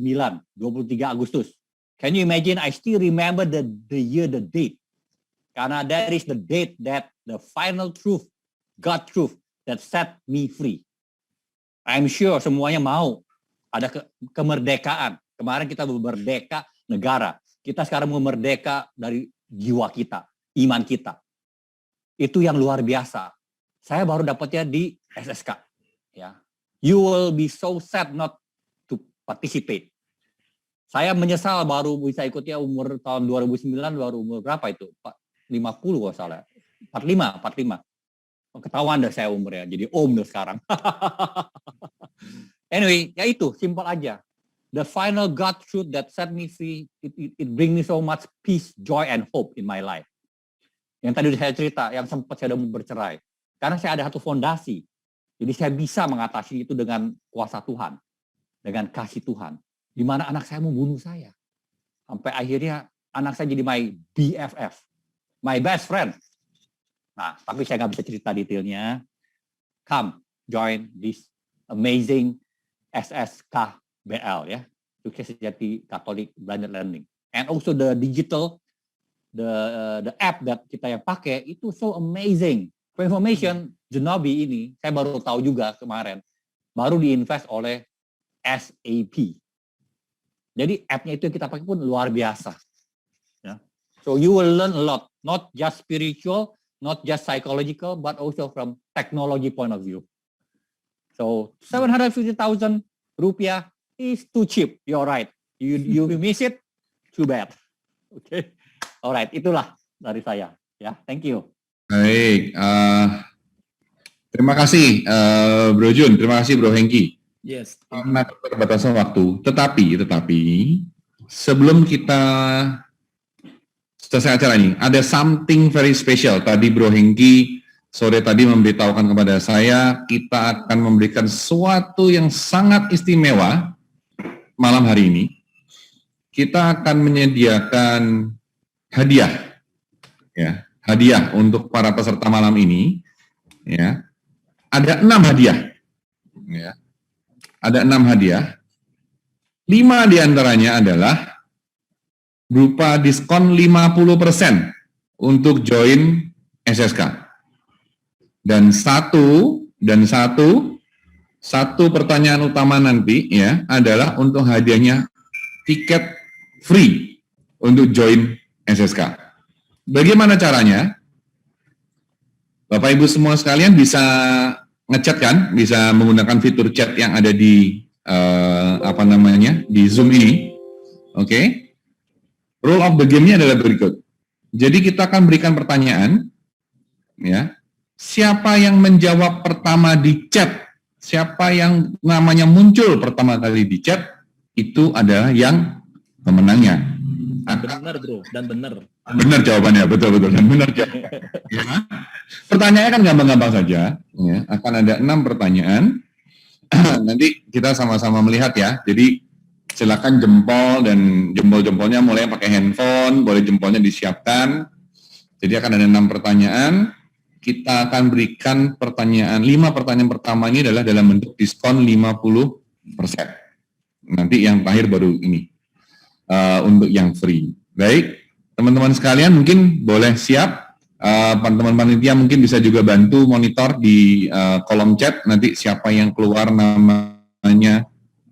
23 Agustus. Can you imagine? I still remember the year, the date. Karena that is the date that the final truth, God truth, that set me free. I'm sure semuanya mau ada kemerdekaan. Kemarin kita merdeka negara. Kita sekarang mau merdeka dari jiwa kita, iman kita. Itu yang luar biasa. Saya baru dapatnya di SSK. Ya, you will be so sad not to participate. Saya menyesal baru bisa ikutnya umur tahun 2009, baru umur berapa itu? Pak? 50 kalau salah. 45. Oh, ketahuan dah saya umurnya, jadi om dah sekarang. Anyway, ya itu, simple aja. The final God truth that set me free, it bring me so much peace, joy, and hope in my life. Yang tadi saya cerita, yang sempat saya udah mau bercerai. Karena saya ada satu fondasi. Jadi saya bisa mengatasi itu dengan kuasa Tuhan. Dengan kasih Tuhan. Di mana anak saya mau bunuh saya. Sampai akhirnya anak saya jadi my BFF. My best friend. Nah, tapi saya nggak bisa cerita detailnya. Come, join this amazing SSKBL ya. Sukses Sejati Catholic Blended Learning. And also the digital, the app that kita yang pakai itu so amazing. For information, Genobi ini saya baru tahu juga kemarin, baru diinvest oleh SAP. Jadi app-nya itu yang kita pakai pun luar biasa. Ya. So you will learn a lot, not just spiritual, not just psychological, but also from technology point of view. So 750,000 rupiah is too cheap. You're right. You miss it, too bad. Okay. Alright, itulah dari saya. Ya, thank you. Baik. Terima kasih Bro Jun, terima kasih Bro Hengki. Yes. Karena keterbatasan waktu. Tetapi sebelum kita selesai acara ini, ada something very special. Tadi Bro Hengki sore tadi memberitahukan kepada saya, kita akan memberikan sesuatu yang sangat istimewa malam hari ini. Kita akan menyediakan hadiah, ya, hadiah untuk para peserta malam ini. Ya, ada 6 hadiah. Ya, ada 6 hadiah. 5 diantaranya adalah berupa diskon 50% untuk join SSK. Dan satu pertanyaan utama nanti ya adalah untuk hadiahnya tiket free untuk join SSK. Bagaimana caranya? Bapak Ibu semua sekalian bisa ngechat kan, bisa menggunakan fitur chat yang ada di di Zoom ini. Oke. Rule of the game-nya adalah berikut. Jadi kita akan berikan pertanyaan, ya. Siapa yang menjawab pertama di chat, siapa yang namanya muncul pertama kali di chat, itu adalah yang pemenangnya. Benar bro, dan benar. Benar jawabannya, betul dan benar jawabannya. Ya. Pertanyaannya kan gampang-gampang saja. Ya. Akan ada 6 pertanyaan. Nanti kita sama-sama melihat ya. Jadi silakan jempol dan jempol-jempolnya mulai pakai handphone, boleh jempolnya disiapkan. Jadi akan ada 6 pertanyaan. Kita akan berikan 5 pertanyaan pertama ini adalah dalam bentuk diskon 50%. Nanti yang terakhir baru ini untuk yang free. Baik, teman-teman sekalian mungkin boleh siap. Teman-teman panitia mungkin bisa juga bantu monitor di kolom chat nanti siapa yang keluar namanya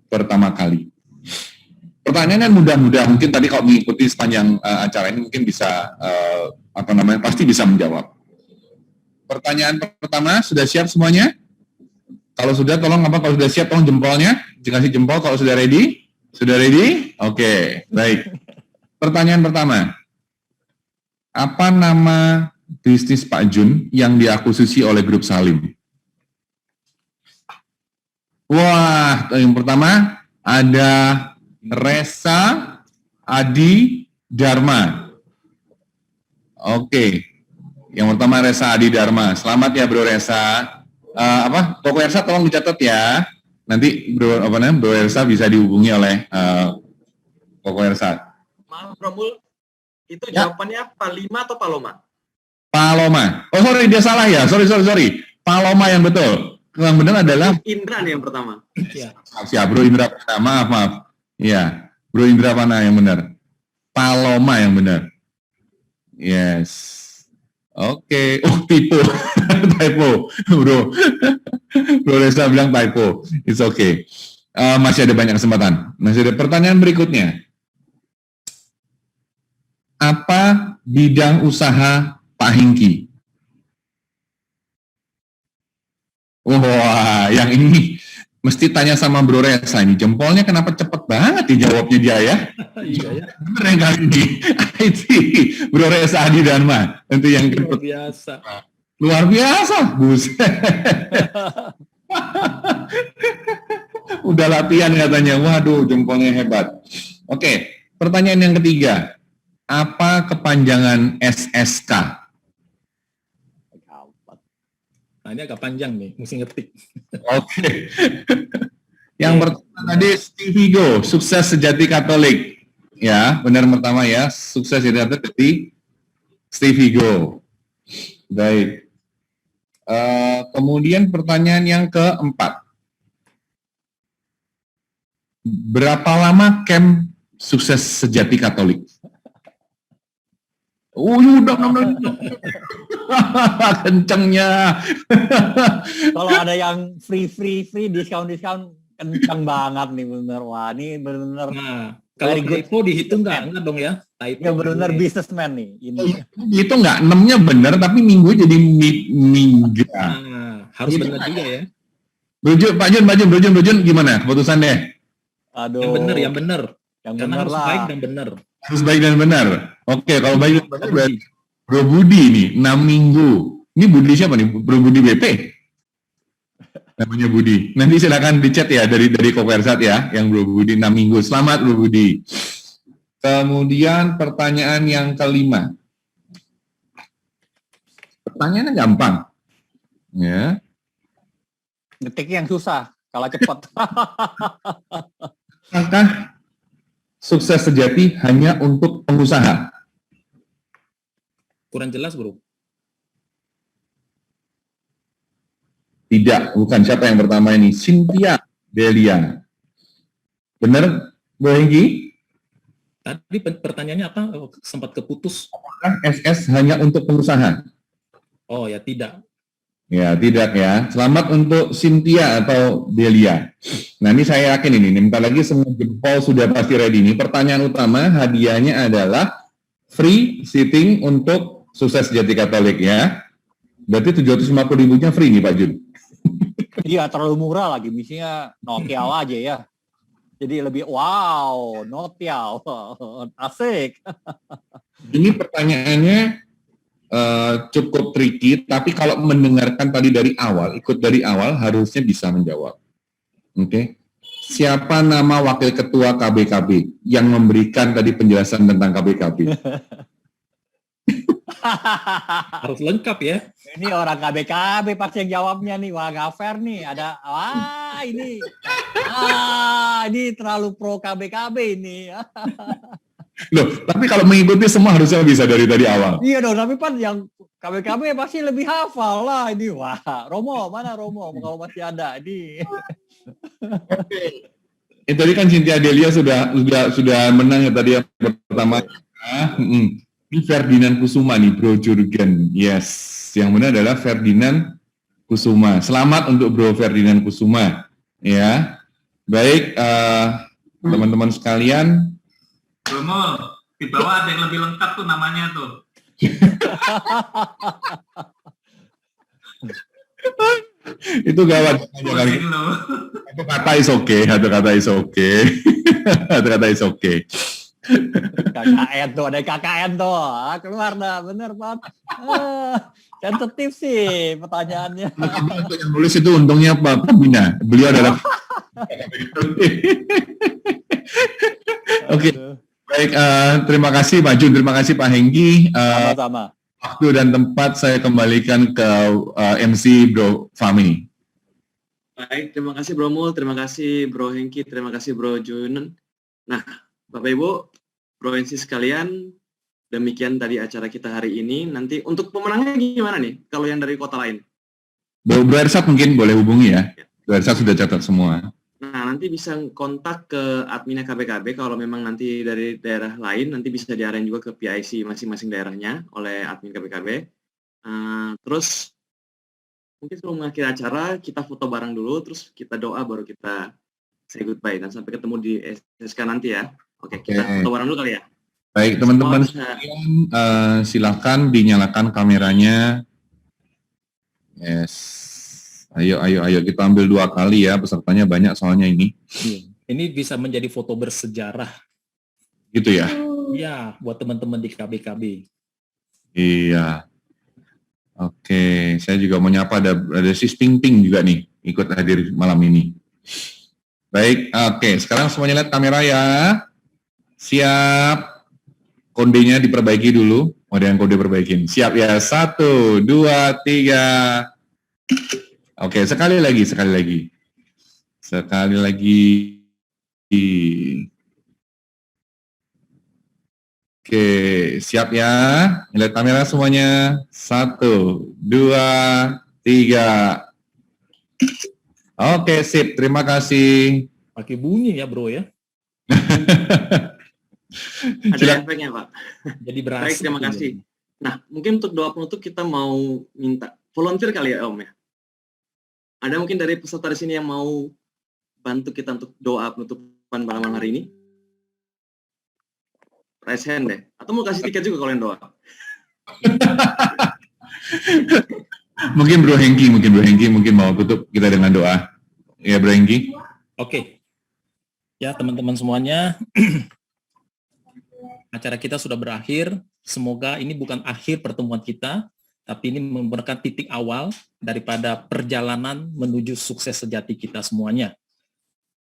pertama kali. Pertanyaan yang mudah-mudah, mungkin tadi kalau mengikuti sepanjang acara ini mungkin bisa pasti bisa menjawab. Pertanyaan pertama, sudah siap semuanya? Kalau sudah, kalau sudah siap, tolong jempolnya. Dikasih jempol kalau sudah ready. Sudah ready? Oke, baik. Pertanyaan pertama. Apa nama bisnis Pak Jun yang diakuisisi oleh Grup Salim? Wah, yang pertama ada Resa Adi Dharma. Oke. Yang pertama Resa Adi Dharma. Selamat ya Bro Resa. Toko Resa tolong dicatat ya. Nanti Bro Resa bisa dihubungi oleh Toko Resa. Maaf Bro Mul, itu jawabannya Palima atau Paloma? Paloma. Oh sorry, dia salah ya. Sorry. Paloma yang betul. Yang benar adalah Indra nih yang pertama. Siap Bro Indra. Maaf. Iya, Bro Indra mana yang benar? Paloma yang benar. Yes. Oke. Oh, typo. Bro. Bro Reza bilang typo. It's okay. Masih ada banyak kesempatan. Masih ada pertanyaan berikutnya. Apa bidang usaha Pak Hengki? Wah, yang ini mesti tanya sama Bro Reza ini, jempolnya kenapa cepet banget dijawabnya dia ya? Iya ya. Bener yang kali ini. IT Bro Reza Adi Dharma untuk yang Luar biasa. luar biasa, buset. Udah latihan katanya, waduh jempolnya hebat. Oke, pertanyaan yang ketiga, apa kepanjangan SSK? Nah, ini agak panjang nih, mesti ngetik. Oke. Yang pertama tadi Stevie Go, sukses sejati Katolik. Ya, benar pertama ya, sukses sejati Katolik, Stevie Go. Baik. Kemudian pertanyaan yang keempat. Berapa lama camp sukses sejati Katolik? Udah kencengnya. Kalau ada yang free, diskon kencang banget nih bener. Wah, ini bener. Nah, kalau typo dihitung nggak dong ya? Typo ya bener businessman nih. Ini. Itu nggak 6-nya bener, tapi minggu jadi minggu. Nah, harus Gitu bener juga ya. Pak Jun, gimana keputusan deh? Aduh. Yang bener. Yang Karena bener harus lah. baik dan bener. Harus baik dan benar. Oke, kalau baik dan benar berarti Bro Budi nih, 6 minggu. Ini Budi siapa nih? Bro Budi BP? Namanya Budi. Nanti silakan di chat ya dari Kopersat ya, yang Bro Budi 6 minggu. Selamat Bro Budi. Kemudian pertanyaan yang kelima. Pertanyaannya gampang. Ya. Ngetiknya yang susah, kalah cepat. Apakah sukses sejati hanya untuk pengusaha? Kurang jelas, Bro. Tidak, bukan. Siapa yang pertama ini? Cynthia Delia. Benar, Bu Hengki? Tadi pertanyaannya apa? Sempat keputus. Apakah SS hanya untuk pengusaha? Oh ya, tidak. Ya, tidak ya. Selamat untuk Cynthia atau Delia. Nah, ini saya yakin ini. Bentar lagi semua jempol sudah pasti ready. Ini pertanyaan utama, hadiahnya adalah free seating untuk sukses sejati Katolik ya. Berarti 750.000-nya free nih Pak Jun. Iya, terlalu murah lagi. Misalnya Nokia aja ya. Jadi lebih wow, Nokia. Asik. Ini pertanyaannya cukup tricky, tapi kalau mendengarkan tadi dari awal, ikut dari awal, harusnya bisa menjawab. Oke. Siapa nama wakil ketua KBKB yang memberikan tadi penjelasan tentang KBKB? Harus lengkap ya. Ini orang KBKB pasti yang jawabnya nih. Wah, nggak fair nih. Ada, ini terlalu pro KBKB ini. Loh, tapi kalau mengikuti semua harusnya bisa dari tadi awal. Iya dong, tapi Pan yang KBKB pasti lebih hafal lah ini. Wah, Romo, mana Romo? Kalau masih ada ini. Tadi kan Cynthia Delia sudah menang ya tadi yang pertama. Ini Ferdinand Kusuma nih, Bro Jurgen. Yes, yang benar adalah Ferdinand Kusuma. Selamat untuk Bro Ferdinand Kusuma. Ya, baik teman-teman sekalian. Romo, di bawah ada yang lebih lengkap tuh namanya tuh. Itu gawat. Itu kata is okay. Satu kata is okay. Satu kata is okay. KKN tuh, ada KKN tuh. Keluar dah, bener Pak. Sensitif sih pertanyaannya. Untuk yang nulis itu untungnya Pak Bina. Beliau adalah Oke. Baik, terima kasih Pak Jun, terima kasih Pak Hengki. Sama-sama. Waktu dan tempat saya kembalikan ke MC Bro Fahmi. Baik, terima kasih Bro Mul, terima kasih Bro Hengki, terima kasih Bro Jun. Nah, Bapak Ibu, Bro NC sekalian, demikian tadi acara kita hari ini. Nanti untuk pemenangnya gimana nih, kalau yang dari kota lain? Bro Ersat mungkin boleh hubungi ya. Bro Ersat sudah catat semua. Nah, nanti bisa kontak ke adminnya KBKB kalau memang nanti dari daerah lain, nanti bisa diarahin juga ke PIC masing-masing daerahnya oleh admin KBKB. Terus, mungkin sebelum mengakhiri acara, kita foto bareng dulu, terus kita doa, baru kita say goodbye. Dan sampai ketemu di SSK nanti ya. Oke, kita foto bareng dulu kali ya. Baik, teman-teman sekalian, silakan dinyalakan kameranya. Yes. Ayo kita ambil 2 kali ya, pesertanya banyak soalnya ini. Ini bisa menjadi foto bersejarah. Gitu ya? Iya, buat teman-teman di KBKB. Iya. Oke, saya juga mau nyapa ada Sis Ping Ping juga nih ikut hadir malam ini. Baik, oke, sekarang semuanya lihat kamera ya. Siap. Kondenya diperbaiki dulu. Mau ada yang kode perbaikin. Siap ya. 1, 2, 3. Oke, sekali lagi. Oke, siap ya. Lihat kamera semuanya. 1, 2, 3. Oke, sip. Terima kasih. Pakai bunyi ya, Bro ya. Ada efeknya, Pak. Jadi berhasil. Baik, terima kasih. Nah, mungkin untuk doa penutup kita mau minta volunteer kali ya, Om ya. Ada mungkin dari peserta di sini yang mau bantu kita untuk doa penutupan malam hari ini? Raise hand deh. Atau mau kasih tiket juga kalau yang doa? Mungkin Bro Hengki mau tutup kita dengan doa. Ya, Bro Hengki. Oke. Ya, teman-teman semuanya. Acara kita sudah berakhir. Semoga ini bukan akhir pertemuan kita, tapi ini merupakan titik awal daripada perjalanan menuju sukses sejati kita semuanya.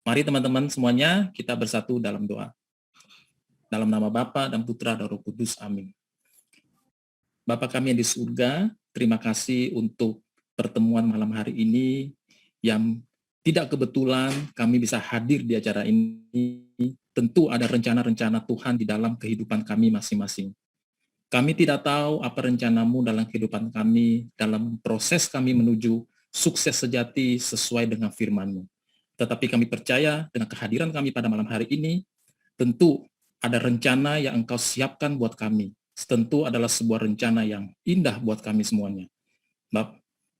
Mari teman-teman semuanya kita bersatu dalam doa. Dalam nama Bapa dan Putra dan Roh Kudus. Amin. Bapa kami yang di surga, terima kasih untuk pertemuan malam hari ini yang tidak kebetulan kami bisa hadir di acara ini. Tentu ada rencana-rencana Tuhan di dalam kehidupan kami masing-masing. Kami tidak tahu apa rencanamu dalam kehidupan kami, dalam proses kami menuju sukses sejati sesuai dengan firman-Mu. Tetapi kami percaya dengan kehadiran kami pada malam hari ini, tentu ada rencana yang Engkau siapkan buat kami. Tentu adalah sebuah rencana yang indah buat kami semuanya.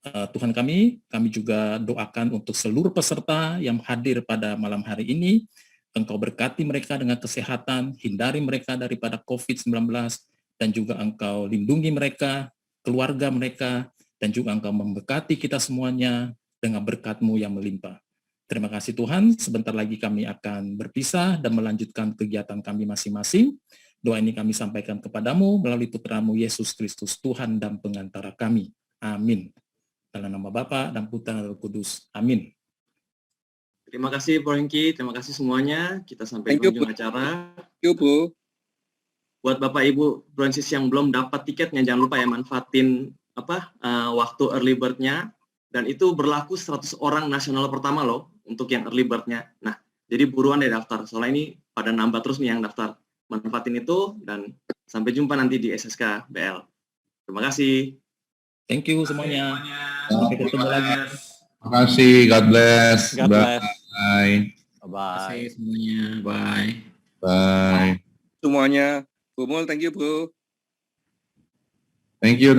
Tuhan kami juga doakan untuk seluruh peserta yang hadir pada malam hari ini. Engkau berkati mereka dengan kesehatan, hindari mereka daripada COVID-19, dan juga Engkau lindungi mereka, keluarga mereka, dan juga Engkau memberkati kita semuanya dengan berkat-Mu yang melimpah. Terima kasih Tuhan, sebentar lagi kami akan berpisah dan melanjutkan kegiatan kami masing-masing. Doa ini kami sampaikan kepadamu melalui Putra-Mu Yesus Kristus, Tuhan dan pengantara kami. Amin. Dalam nama Bapa dan Putra dan Roh Kudus. Amin. Terima kasih Bro Hengki, terima kasih semuanya. Kita sampai di ujung acara. Bu. Buat Bapak Ibu Bro and Sis yang belum dapat tiketnya, jangan lupa ya manfaatin waktu early bird-nya, dan itu berlaku 100 orang nasional pertama loh untuk yang early bird-nya. Nah, jadi buruan deh daftar. Soalnya ini pada nambah terus nih yang daftar. Manfaatin itu dan sampai jumpa nanti di SSK BL. Terima kasih. Thank you semuanya. Sampai ketemu lagi. Terima kasih. God bless. God bless. Bye. Bye. Semuanya. Bye. Bye. Semuanya. Bu Mul, thank you, Bro. Thank you.